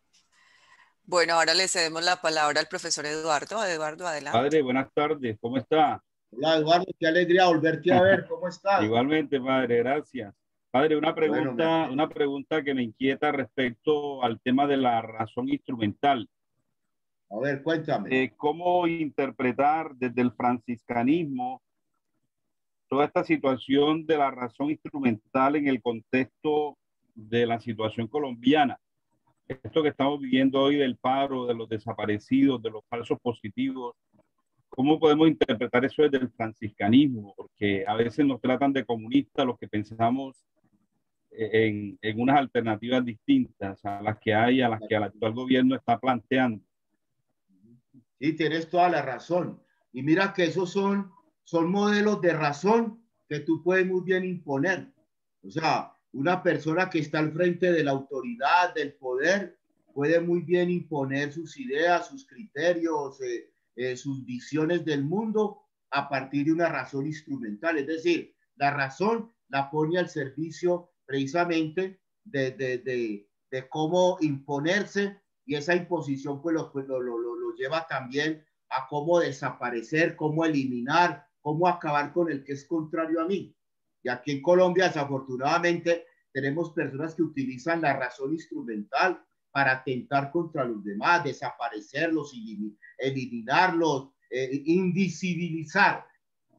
Bueno, ahora le cedemos la palabra al profesor Eduardo. Eduardo, adelante. Padre, buenas tardes, ¿cómo está? Hola, Eduardo, qué alegría volverte a ver. ¿Cómo estás? Igualmente, padre, gracias. Padre, una Bueno, pregunta que me inquieta respecto al tema de la razón instrumental. A ver, cuéntame. ¿Cómo interpretar desde el franciscanismo toda esta situación de la razón instrumental en el contexto de la situación colombiana? Esto que estamos viviendo hoy del paro, de los desaparecidos, de los falsos positivos, ¿cómo podemos interpretar eso desde el franciscanismo? Porque a veces nos tratan de comunistas los que pensamos en unas alternativas distintas a las que hay, a las que el actual gobierno está planteando. Sí, tienes toda la razón. Y mira que esos son modelos de razón que tú puedes muy bien imponer. O sea, una persona que está al frente de la autoridad, del poder, puede muy bien imponer sus ideas, sus criterios, sus visiones del mundo a partir de una razón instrumental. Es decir, la razón la pone al servicio precisamente de cómo imponerse, y esa imposición pues lo lleva también a cómo desaparecer, cómo eliminar, cómo acabar con el que es contrario a mí. Y aquí en Colombia, desafortunadamente, tenemos personas que utilizan la razón instrumental para atentar contra los demás, desaparecerlos, eliminarlos, invisibilizar.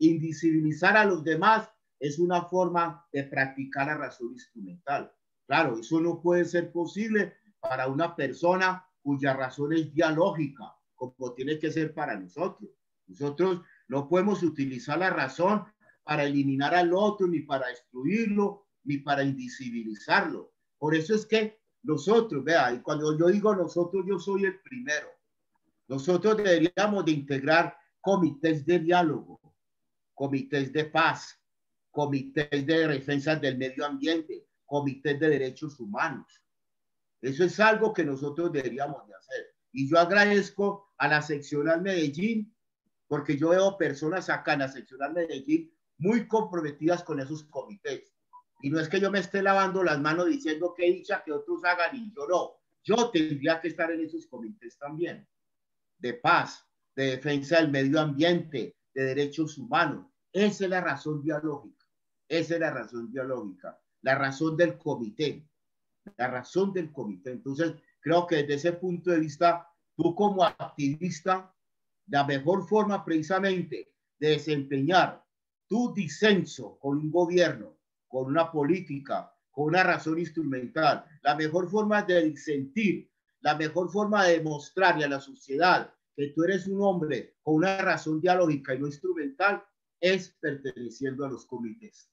Invisibilizar a los demás es una forma de practicar la razón instrumental. Claro, eso no puede ser posible para una persona cuya razón es dialógica, como tiene que ser para nosotros. Nosotros no podemos utilizar la razón para eliminar al otro, ni para destruirlo, ni para invisibilizarlo. Por eso es que nosotros, vea, y cuando yo digo nosotros, yo soy el primero. Nosotros deberíamos de integrar comités de diálogo, comités de paz, comités de defensa del medio ambiente, comités de derechos humanos. Eso es algo que nosotros deberíamos de hacer. Y yo agradezco a la seccional Medellín, porque yo veo personas acá en la seccional Medellín muy comprometidas con esos comités. Y no es que yo me esté lavando las manos diciendo que dicha que otros hagan y yo no. Yo tendría que estar en esos comités también, de paz, de defensa del medio ambiente, de derechos humanos. Esa es la razón dialógica. Esa es la razón dialógica. La razón del comité. La razón del comité. Entonces, creo que desde ese punto de vista, tú como activista, la mejor forma precisamente de desempeñar tu disenso con un gobierno, con una política, con una razón instrumental, la mejor forma de disentir, la mejor forma de demostrarle a la sociedad que tú eres un hombre con una razón dialógica y no instrumental, es perteneciendo a los comités,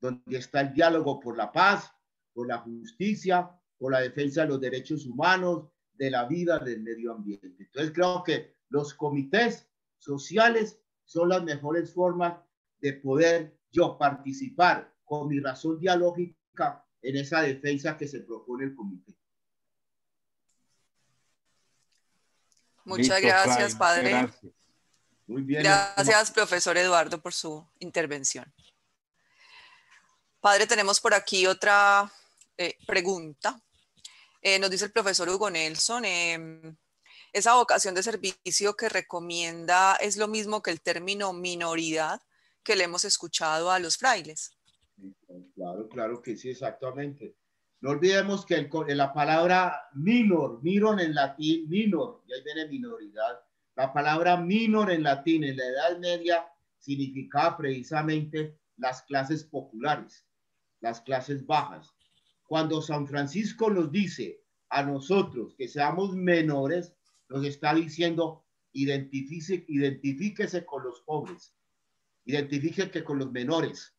donde está el diálogo por la paz, por la justicia, por la defensa de los derechos humanos, de la vida, del medio ambiente. Entonces creo que los comités sociales son las mejores formas de poder yo participar con mi razón dialógica en esa defensa que se propone el comité. Muchas Listo, gracias, Fray, padre. gracias. Muy bien. Gracias, profesor Eduardo, por su intervención. Padre, tenemos por aquí otra pregunta. Nos dice el profesor Hugo Nelson, esa vocación de servicio que recomienda es lo mismo que el término minoridad que le hemos escuchado a los frailes. Claro, claro que sí, exactamente. No olvidemos que la palabra minor en latín, minor, y ahí viene minoridad. La palabra minor en latín en la Edad Media significaba precisamente las clases populares, las clases bajas. Cuando San Francisco nos dice a nosotros que seamos menores, nos está diciendo identifíquese con los pobres, identifíquese con los menores,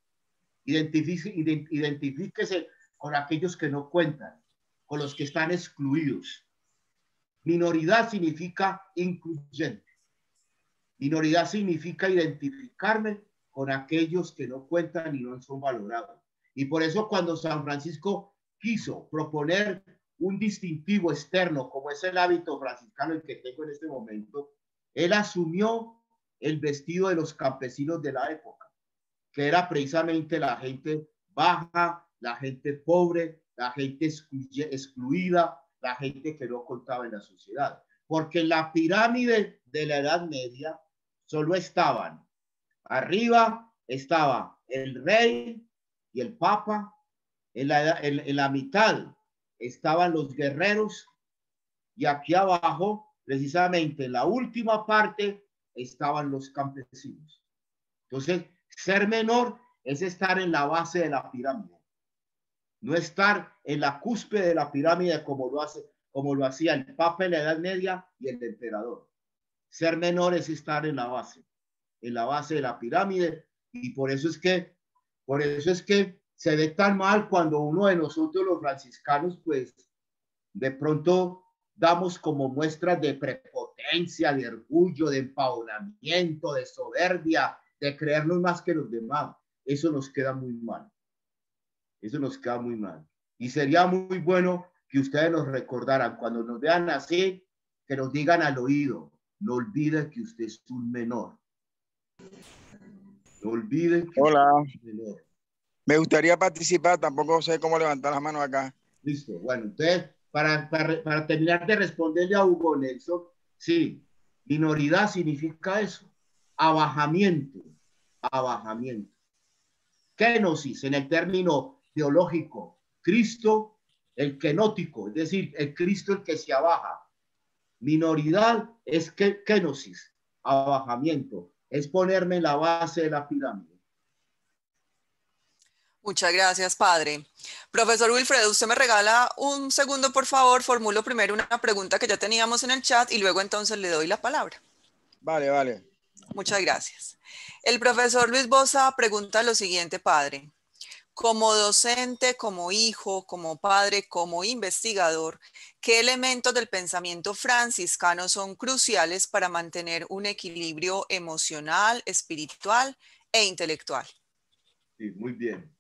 identifíquese con aquellos que no cuentan, con los que están excluidos. Minoridad significa incluyente. Minoridad significa identificarme con aquellos que no cuentan y no son valorados. Y por eso cuando San Francisco quiso proponer un distintivo externo, como es el hábito franciscano el que tengo en este momento, él asumió el vestido de los campesinos de la época, que era precisamente la gente baja, la gente pobre, la gente excluida, la gente que no contaba en la sociedad. Porque en la pirámide de la Edad Media solo estaban, arriba estaba el rey y el papa, en la mitad estaban los guerreros y aquí abajo, precisamente en la última parte, estaban los campesinos. Entonces, ser menor es estar en la base de la pirámide, no estar en la cúspide de la pirámide como lo hacía el papa en la Edad Media y el emperador. Ser menor es estar en la base de la pirámide, y por eso es que se ve tan mal cuando uno de nosotros los franciscanos, pues de pronto damos como muestras de prepotencia, de orgullo, de empavonamiento, de soberbia, de creernos más que los demás. Eso nos queda muy mal. Eso nos queda muy mal. Y sería muy bueno que ustedes nos recordaran, cuando nos vean así, que nos digan al oído: no olviden que usted es un menor. No olviden que Hola. usted es un menor. Me gustaría participar, tampoco sé cómo levantar las manos acá. Listo. Bueno, entonces, para terminar de responderle a Hugo Nelson, sí, minoridad significa eso, abajamiento. Kenosis, en el término teológico, Cristo, el kenótico, es decir, el Cristo el que se abaja. Minoridad es kenosis, abajamiento, es ponerme en la base de la pirámide. Muchas gracias, padre. Profesor Wilfredo, usted me regala un segundo, por favor. Formulo primero una pregunta que ya teníamos en el chat y luego entonces le doy la palabra. Vale, vale. Muchas gracias. El profesor Luis Bosa pregunta lo siguiente, padre. Como docente, como hijo, como padre, como investigador, ¿qué elementos del pensamiento franciscano son cruciales para mantener un equilibrio emocional, espiritual e intelectual? Sí, muy bien.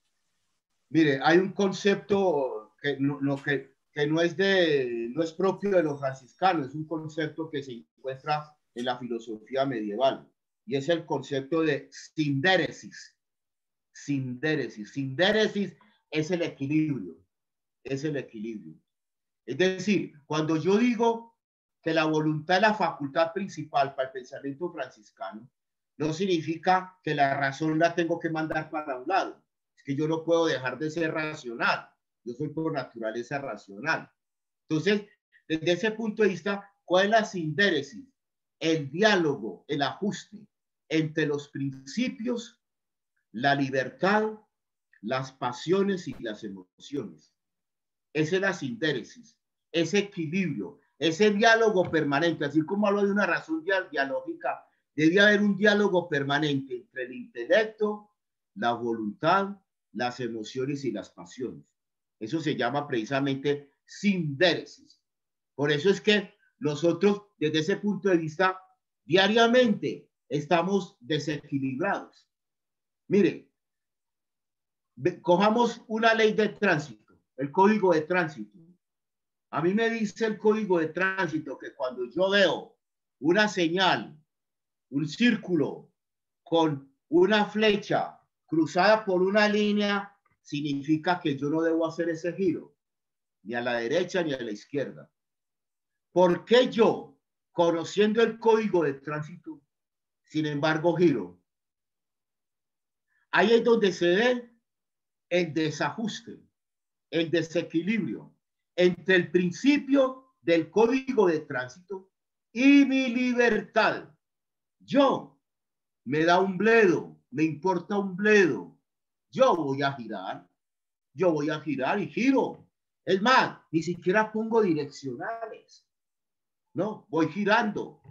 Mire, hay un concepto que no es propio de los franciscanos, es un concepto que se encuentra en la filosofía medieval, y es el concepto de sindéresis. Sindéresis es el equilibrio, es decir, cuando yo digo que la voluntad es la facultad principal para el pensamiento franciscano, no significa que la razón la tengo que mandar para un lado. Es que yo no puedo dejar de ser racional. Yo soy por naturaleza racional. Entonces, desde ese punto de vista, ¿cuál es la sindéresis? El diálogo, el ajuste entre los principios, la libertad, las pasiones y las emociones. Esa es la sindéresis, ese equilibrio, ese diálogo permanente. Así como hablo de una razón dialógica, debe haber un diálogo permanente entre el intelecto, la voluntad, las emociones y las pasiones. Eso se llama precisamente sindéresis. Por eso es que nosotros, desde ese punto de vista, diariamente estamos desequilibrados. Mire, Cojamos una ley de tránsito, el código de tránsito. A mí me dice el código de tránsito que cuando yo veo una señal, un círculo con una flecha cruzada por una línea, significa que yo no debo hacer ese giro, ni a la derecha ni a la izquierda. ¿Por qué yo, conociendo el código de tránsito, sin embargo giro? Ahí es donde se ve el desajuste, el desequilibrio entre el principio del código de tránsito y mi libertad. Yo me da un bledo, me importa un bledo. Yo voy a girar y giro. Es más, ni siquiera pongo direccionales. No, voy girando.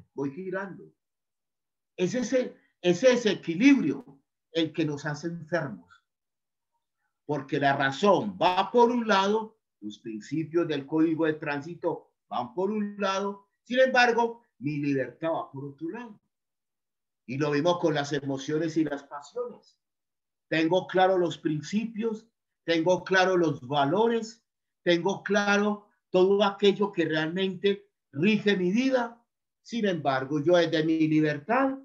Es ese desequilibrio el que nos hace enfermos. Porque la razón va por un lado, los principios del código de tránsito van por un lado, sin embargo, mi libertad va por otro lado. Y lo mismo con las emociones y las pasiones. Tengo claro los principios, tengo claro los valores, tengo claro todo aquello que realmente rige mi vida. Sin embargo, yo desde mi libertad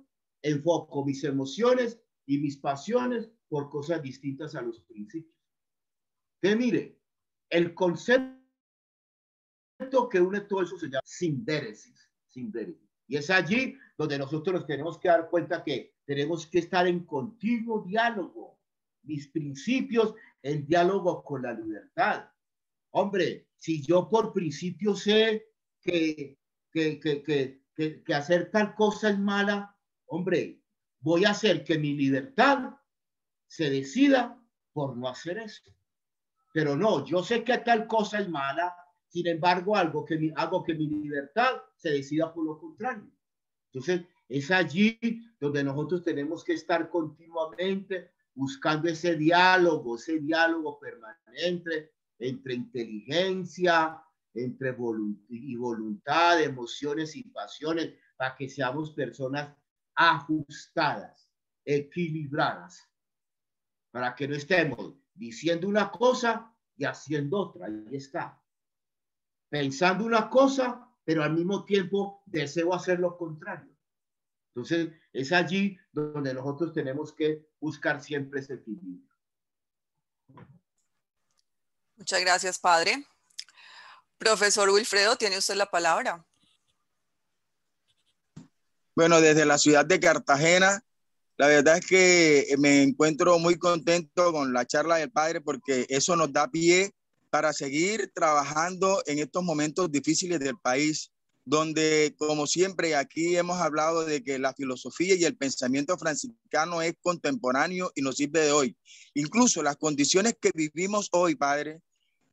enfoco mis emociones y mis pasiones por cosas distintas a los principios. Que mire, el concepto que une todo eso se llama sindéresis. Y es allí donde nosotros nos tenemos que dar cuenta que tenemos que estar en continuo diálogo. Mis principios en diálogo con la libertad. Hombre, si yo por principio sé que hacer tal cosa es mala, hombre, voy a hacer que mi libertad se decida por no hacer eso. Pero no, yo sé que tal cosa es mala, sin embargo, hago que mi libertad se decida por lo contrario. Entonces, es allí donde nosotros tenemos que estar continuamente buscando ese diálogo permanente entre inteligencia, entre voluntad, emociones y pasiones, para que seamos personas ajustadas, equilibradas, para que no estemos diciendo una cosa y haciendo otra. Ahí está. Pensando una cosa, pero al mismo tiempo deseo hacer lo contrario. Entonces, es allí donde nosotros tenemos que buscar siempre ese equilibrio. Muchas gracias, padre. Profesor Wilfredo, tiene usted la palabra. Bueno, desde la ciudad de Cartagena, la verdad es que me encuentro muy contento con la charla del padre porque eso nos da pie para seguir trabajando en estos momentos difíciles del país, donde, como siempre, aquí hemos hablado de que la filosofía y el pensamiento franciscano es contemporáneo y nos sirve de hoy. Incluso las condiciones que vivimos hoy, padre,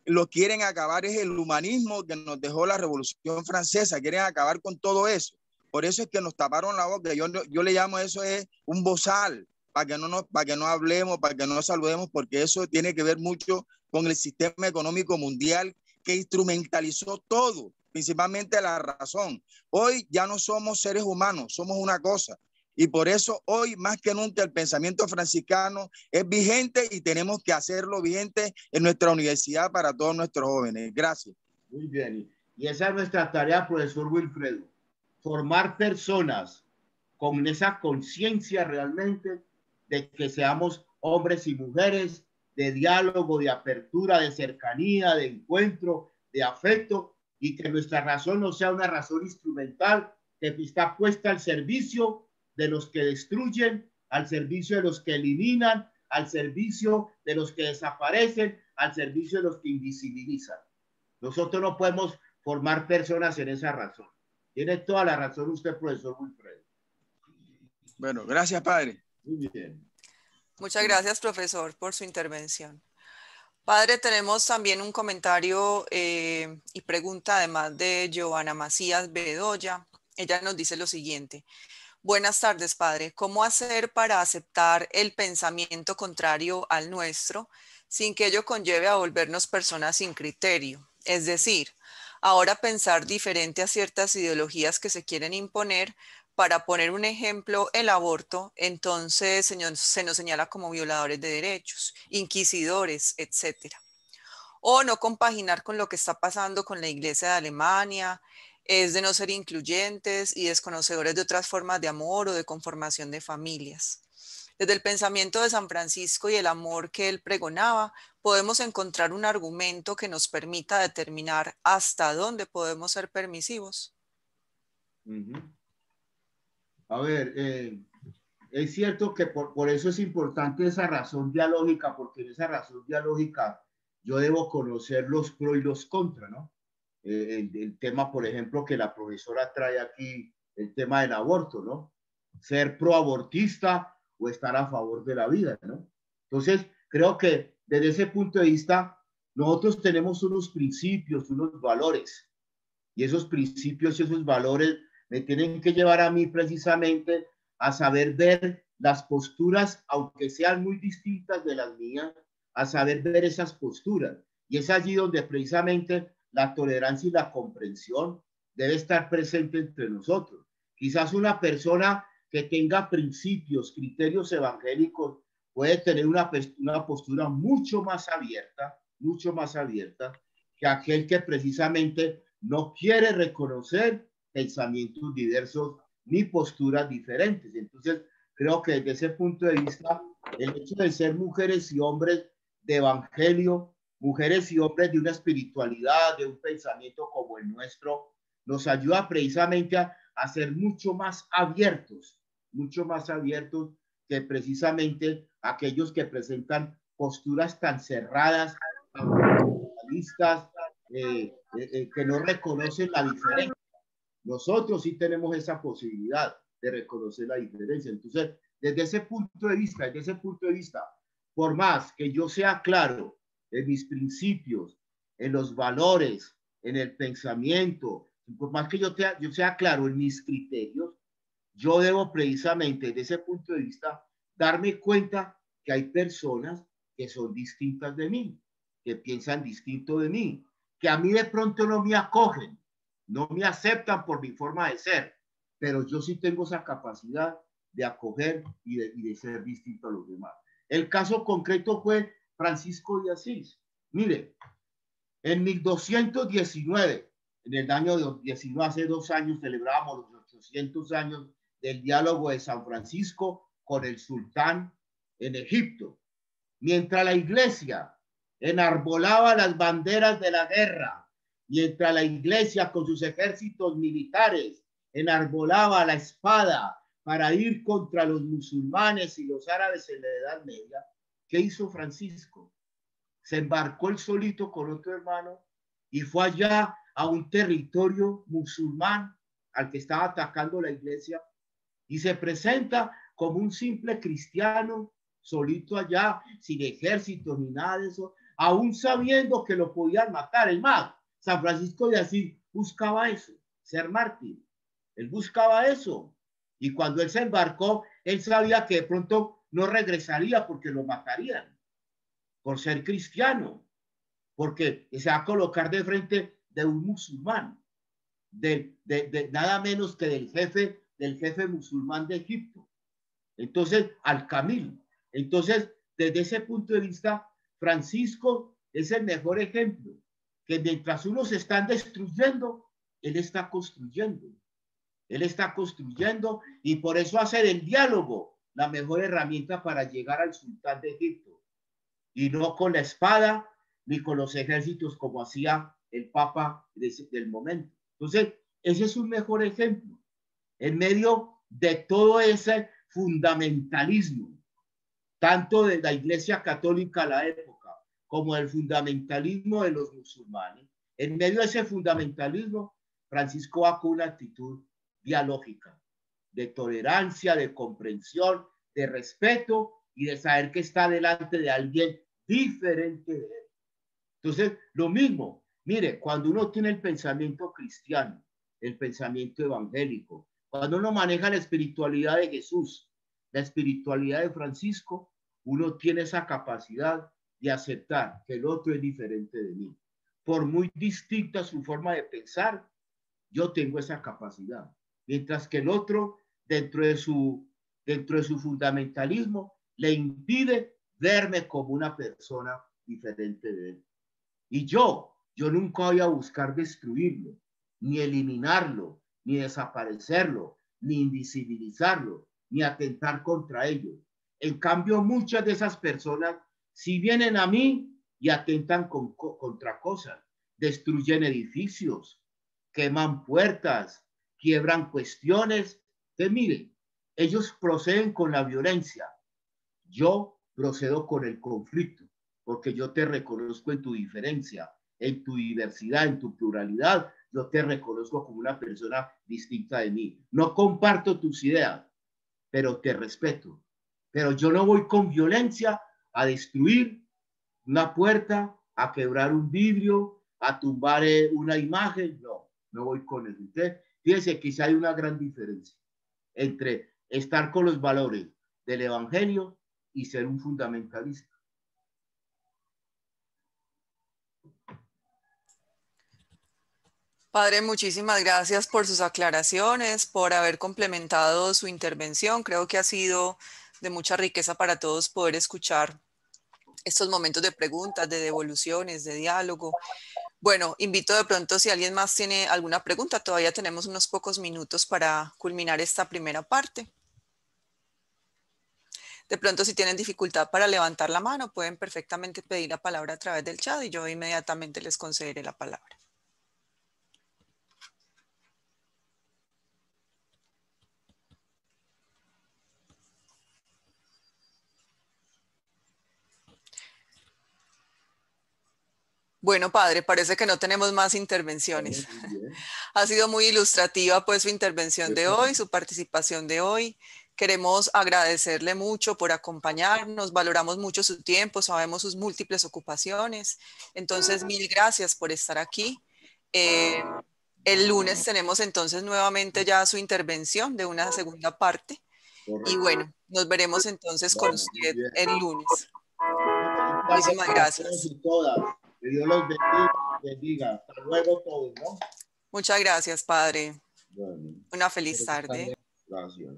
lo quieren acabar, es el humanismo que nos dejó la Revolución Francesa, quieren acabar con todo eso. Por eso es que nos taparon la boca. Yo le llamo eso es un bozal, para que no hablemos, para que no saludemos, porque eso tiene que ver mucho con el sistema económico mundial que instrumentalizó todo, principalmente la razón. Hoy ya no somos seres humanos, somos una cosa. Y por eso hoy más que nunca el pensamiento franciscano es vigente y tenemos que hacerlo vigente en nuestra universidad para todos nuestros jóvenes. Gracias. Muy bien. Y esa es nuestra tarea, profesor Wilfredo. Formar personas con esa conciencia realmente de que seamos hombres y mujeres de diálogo, de apertura, de cercanía, de encuentro, de afecto, y que nuestra razón no sea una razón instrumental que está puesta al servicio de los que destruyen, al servicio de los que eliminan, al servicio de los que desaparecen, al servicio de los que invisibilizan. Nosotros no podemos formar personas en esa razón. Tiene toda la razón usted, profesor Wilfredo. Bueno, gracias, padre. Muy bien. Muchas gracias, profesor, por su intervención. Padre, tenemos también un comentario y pregunta además de Giovanna Macías Bedoya. Ella nos dice lo siguiente. Buenas tardes, padre. ¿Cómo hacer para aceptar el pensamiento contrario al nuestro sin que ello conlleve a volvernos personas sin criterio? Es decir, ahora pensar diferente a ciertas ideologías que se quieren imponer. Para poner un ejemplo, el aborto, entonces se nos señala como violadores de derechos, inquisidores, etcétera. O no compaginar con lo que está pasando con la Iglesia de Alemania, es de no ser incluyentes y desconocedores de otras formas de amor o de conformación de familias. Desde el pensamiento de San Francisco y el amor que él pregonaba, podemos encontrar un argumento que nos permita determinar hasta dónde podemos ser permisivos. A ver, es cierto que por eso es importante esa razón dialógica, porque en esa razón dialógica yo debo conocer los pros y los contras, ¿no? El tema, por ejemplo, que la profesora trae aquí, el tema del aborto, ¿no? Ser proabortista o estar a favor de la vida, ¿no? Entonces, creo que desde ese punto de vista, nosotros tenemos unos principios, unos valores, y esos principios y esos valores me tienen que llevar a mí precisamente a saber ver las posturas, aunque sean muy distintas de las mías, a saber ver esas posturas. Y es allí donde precisamente la tolerancia y la comprensión debe estar presente entre nosotros. Quizás una persona que tenga principios, criterios evangélicos, puede tener una postura mucho más abierta que aquel que precisamente no quiere reconocer pensamientos diversos ni posturas diferentes. Entonces, creo que desde ese punto de vista, el hecho de ser mujeres y hombres de evangelio, mujeres y hombres de una espiritualidad, de un pensamiento como el nuestro, nos ayuda precisamente a ser mucho más abiertos que precisamente aquellos que presentan posturas tan cerradas, tan fundamentalistas, que no reconocen la diferencia. Nosotros sí tenemos esa posibilidad de reconocer la diferencia. Entonces, desde ese punto de vista, por más que yo sea claro en mis principios, en los valores, en el pensamiento, por más que yo sea claro en mis criterios, yo debo precisamente desde ese punto de vista darme cuenta que hay personas que son distintas de mí, que piensan distinto de mí, que a mí de pronto no me acogen, no me aceptan por mi forma de ser, pero yo sí tengo esa capacidad de acoger y de ser distinto a los demás. El caso concreto fue Francisco de Asís. Mire, en 1219, en el año 19, hace 2 años, celebrábamos los 800 años del diálogo de San Francisco con el sultán en Egipto. Mientras la iglesia enarbolaba las banderas de la guerra, mientras la iglesia con sus ejércitos militares enarbolaba la espada para ir contra los musulmanes y los árabes en la Edad Media, ¿qué hizo Francisco? Se embarcó él solito con otro hermano y fue allá a un territorio musulmán al que estaba atacando la iglesia y se presenta como un simple cristiano solito allá, sin ejército ni nada de eso, aún sabiendo que lo podían matar. Es más, San Francisco de Asís buscaba eso, ser mártir. Él buscaba eso. Y cuando él se embarcó, él sabía que de pronto no regresaría porque lo matarían por ser cristiano, porque se va a colocar de frente de un musulmán, de nada menos que del jefe musulmán de Egipto. Entonces, Al-Kamil. Entonces, desde ese punto de vista, Francisco es el mejor ejemplo, que mientras unos están destruyendo, él está construyendo. Él está construyendo y por eso hacer el diálogo la mejor herramienta para llegar al sultán de Egipto. Y no con la espada ni con los ejércitos como hacía el papa del momento. Entonces, ese es un mejor ejemplo. En medio de todo ese fundamentalismo, tanto de la Iglesia Católica a la época, como el fundamentalismo de los musulmanes, en medio de ese fundamentalismo, Francisco va con una actitud dialógica, de tolerancia, de comprensión, de respeto y de saber que está delante de alguien diferente de él. Entonces, lo mismo, mire, cuando uno tiene el pensamiento cristiano, el pensamiento evangélico, cuando uno maneja la espiritualidad de Jesús, la espiritualidad de Francisco, uno tiene esa capacidad de aceptar que el otro es diferente de mí. por muy distinta su forma de pensar, yo tengo esa capacidad. Mientras que el otro, dentro de su fundamentalismo, le impide verme como una persona diferente de él. Y yo nunca voy a buscar destruirlo, ni eliminarlo, ni desaparecerlo, ni invisibilizarlo, ni atentar contra ello. En cambio, muchas de esas personas, si vienen a mí y atentan contra cosas, destruyen edificios, queman puertas, quiebran cuestiones. Entonces, miren, ellos proceden con la violencia. Yo procedo con el conflicto, porque yo te reconozco en tu diferencia, en tu diversidad, en tu pluralidad. Yo te reconozco como una persona distinta de mí. No comparto tus ideas, pero te respeto. Pero yo no voy con violencia a destruir una puerta, a quebrar un vidrio, a tumbar una imagen. No, no voy con eso. Entonces, fíjense que sí hay una gran diferencia entre estar con los valores del evangelio y ser un fundamentalista. Padre, muchísimas gracias por sus aclaraciones, por haber complementado su intervención. Creo que ha sido de mucha riqueza para todos poder escuchar estos momentos de preguntas, de devoluciones, de diálogo. Bueno, invito de pronto si alguien más tiene alguna pregunta, todavía tenemos unos pocos minutos para culminar esta primera parte. De pronto si tienen dificultad para levantar la mano, pueden perfectamente pedir la palabra a través del chat y yo inmediatamente les concederé la palabra. Bueno, padre, parece que no tenemos más intervenciones. Ha sido muy ilustrativa pues su intervención de hoy, su participación de hoy. Queremos agradecerle mucho por acompañarnos, valoramos mucho su tiempo, sabemos sus múltiples ocupaciones. Entonces, mil gracias por estar aquí. El lunes tenemos entonces nuevamente ya su intervención de una segunda parte. Y bueno, nos veremos entonces con usted el lunes. Muchísimas gracias. Que Dios los bendiga. Hasta luego todos, ¿no? Muchas gracias, padre. Bueno, una feliz tarde. Gracias.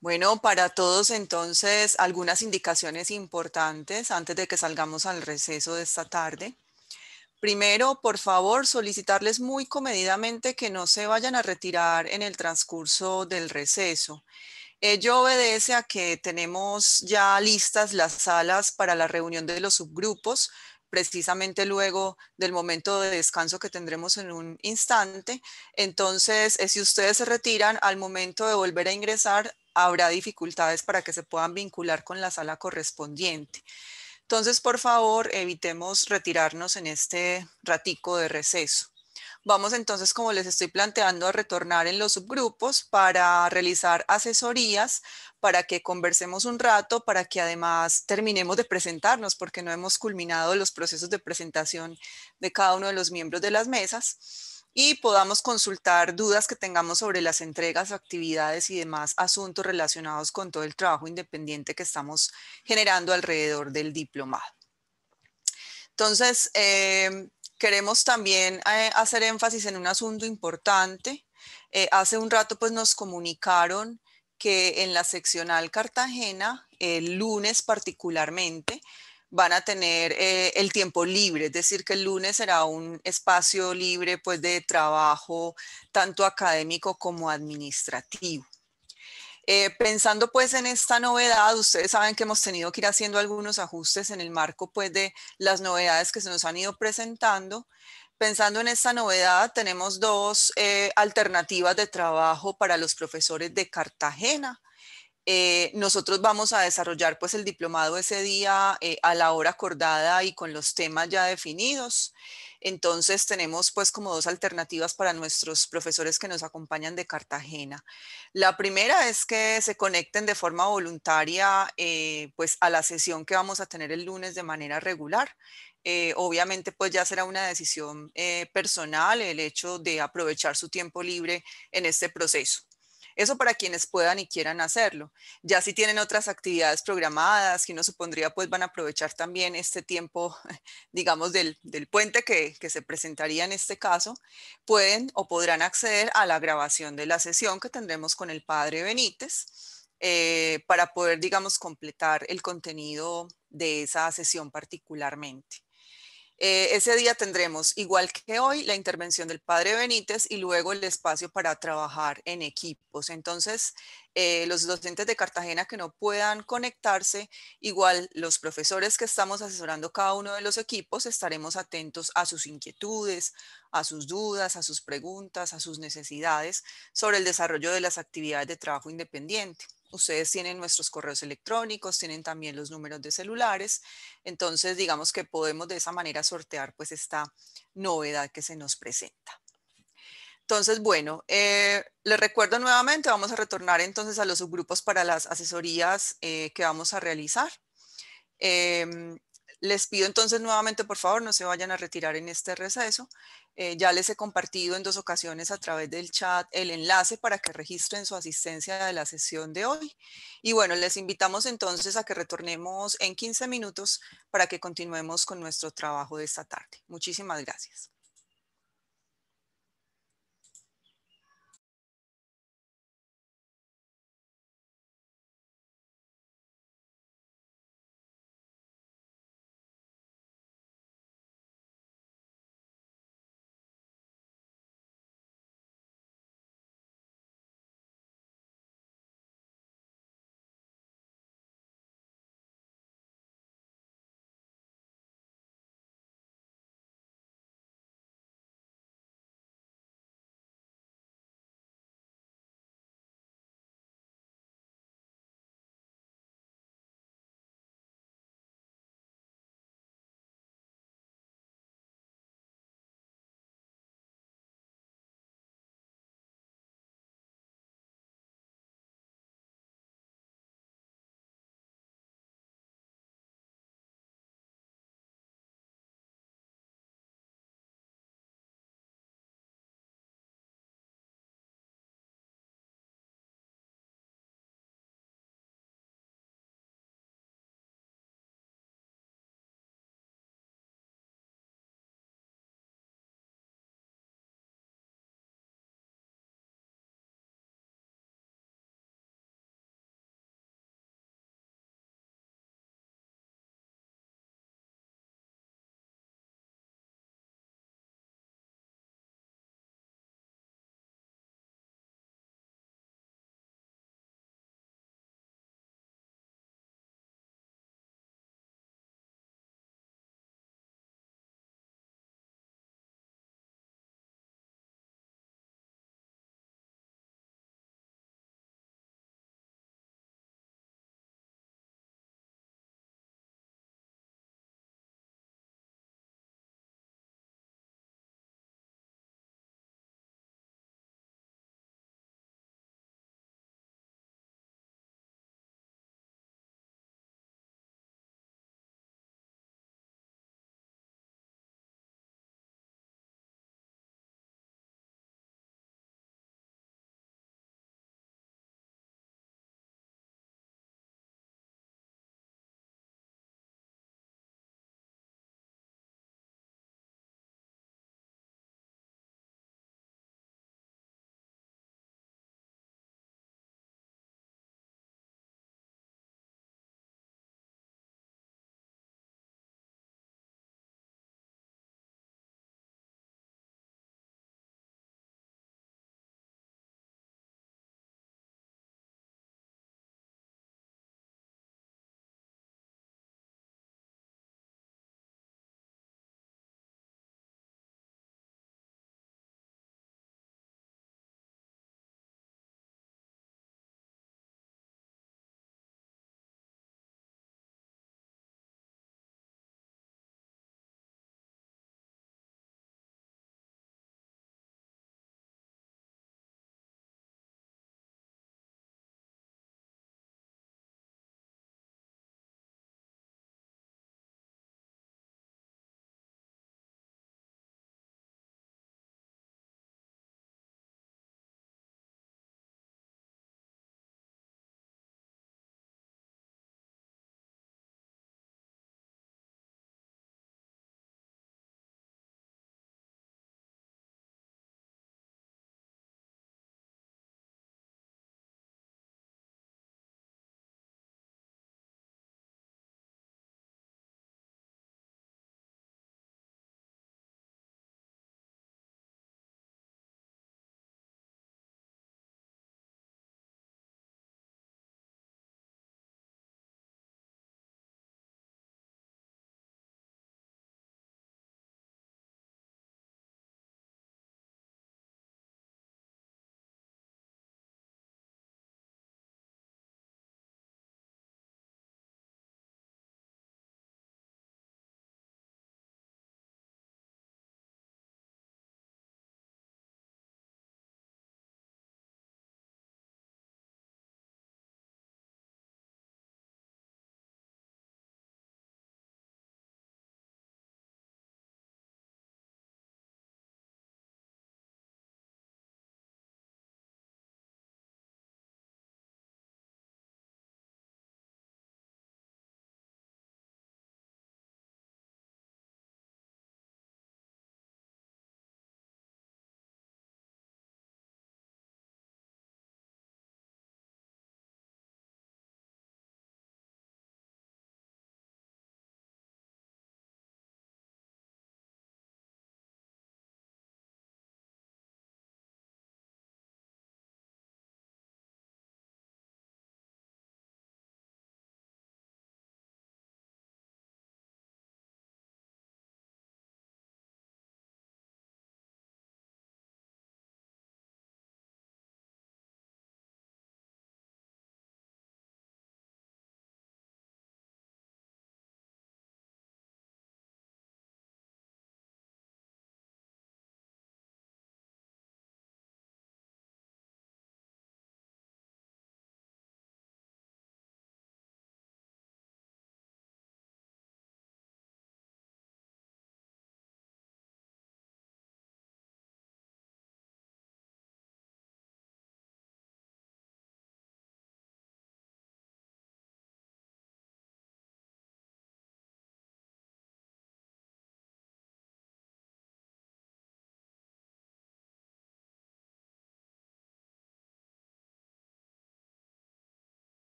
Bueno, para todos entonces algunas indicaciones importantes antes de que salgamos al receso de esta tarde. Primero, por favor, solicitarles muy comedidamente que no se vayan a retirar en el transcurso del receso. Ello obedece a que tenemos ya listas las salas para la reunión de los subgrupos, precisamente luego del momento de descanso que tendremos en un instante. Entonces, si ustedes se retiran, al momento de volver a ingresar, habrá dificultades para que se puedan vincular con la sala correspondiente. Entonces, por favor, evitemos retirarnos en este ratico de receso. Vamos entonces, como les estoy planteando, a retornar en los subgrupos para realizar asesorías, para que conversemos un rato, para que además terminemos de presentarnos, porque no hemos culminado los procesos de presentación de cada uno de los miembros de las mesas, y podamos consultar dudas que tengamos sobre las entregas, actividades y demás asuntos relacionados con todo el trabajo independiente que estamos generando alrededor del diplomado. Entonces, queremos también hacer énfasis en un asunto importante. Hace un rato pues nos comunicaron que en la seccional Cartagena, el lunes particularmente, van a tener el tiempo libre, es decir, que el lunes será un espacio libre pues de trabajo tanto académico como administrativo. Pensando pues en esta novedad, ustedes saben que hemos tenido que ir haciendo algunos ajustes en el marco pues de las novedades que se nos han ido presentando. Pensando en esta novedad, tenemos dos alternativas de trabajo para los profesores de Cartagena. Nosotros vamos a desarrollar pues el diplomado ese día a la hora acordada y con los temas ya definidos. Entonces tenemos pues como dos alternativas para nuestros profesores que nos acompañan de Cartagena. La primera es que se conecten de forma voluntaria pues a la sesión que vamos a tener el lunes de manera regular. Obviamente pues ya será una decisión personal el hecho de aprovechar su tiempo libre en este proceso. Eso para quienes puedan y quieran hacerlo. Ya si tienen otras actividades programadas, que uno supondría pues van a aprovechar también este tiempo, digamos, del puente que se presentaría en este caso, pueden o podrán acceder a la grabación de la sesión que tendremos con el padre Benítez para poder, digamos, completar el contenido de esa sesión particularmente. Ese día tendremos, igual que hoy, la intervención del padre Benítez y luego el espacio para trabajar en equipos. Entonces, los docentes de Cartagena que no puedan conectarse, igual los profesores que estamos asesorando cada uno de los equipos, estaremos atentos a sus inquietudes, a sus dudas, a sus preguntas, a sus necesidades sobre el desarrollo de las actividades de trabajo independiente. Ustedes tienen nuestros correos electrónicos, tienen también los números de celulares, entonces digamos que podemos de esa manera sortear pues esta novedad que se nos presenta. Entonces, bueno, les recuerdo nuevamente, vamos a retornar entonces a los subgrupos para las asesorías que vamos a realizar. Les pido entonces nuevamente, por favor, no se vayan a retirar en este receso. Ya les he compartido en 2 ocasiones a través del chat el enlace para que registren su asistencia de la sesión de hoy. Y bueno, les invitamos entonces a que retornemos en 15 minutos para que continuemos con nuestro trabajo de esta tarde. Muchísimas gracias.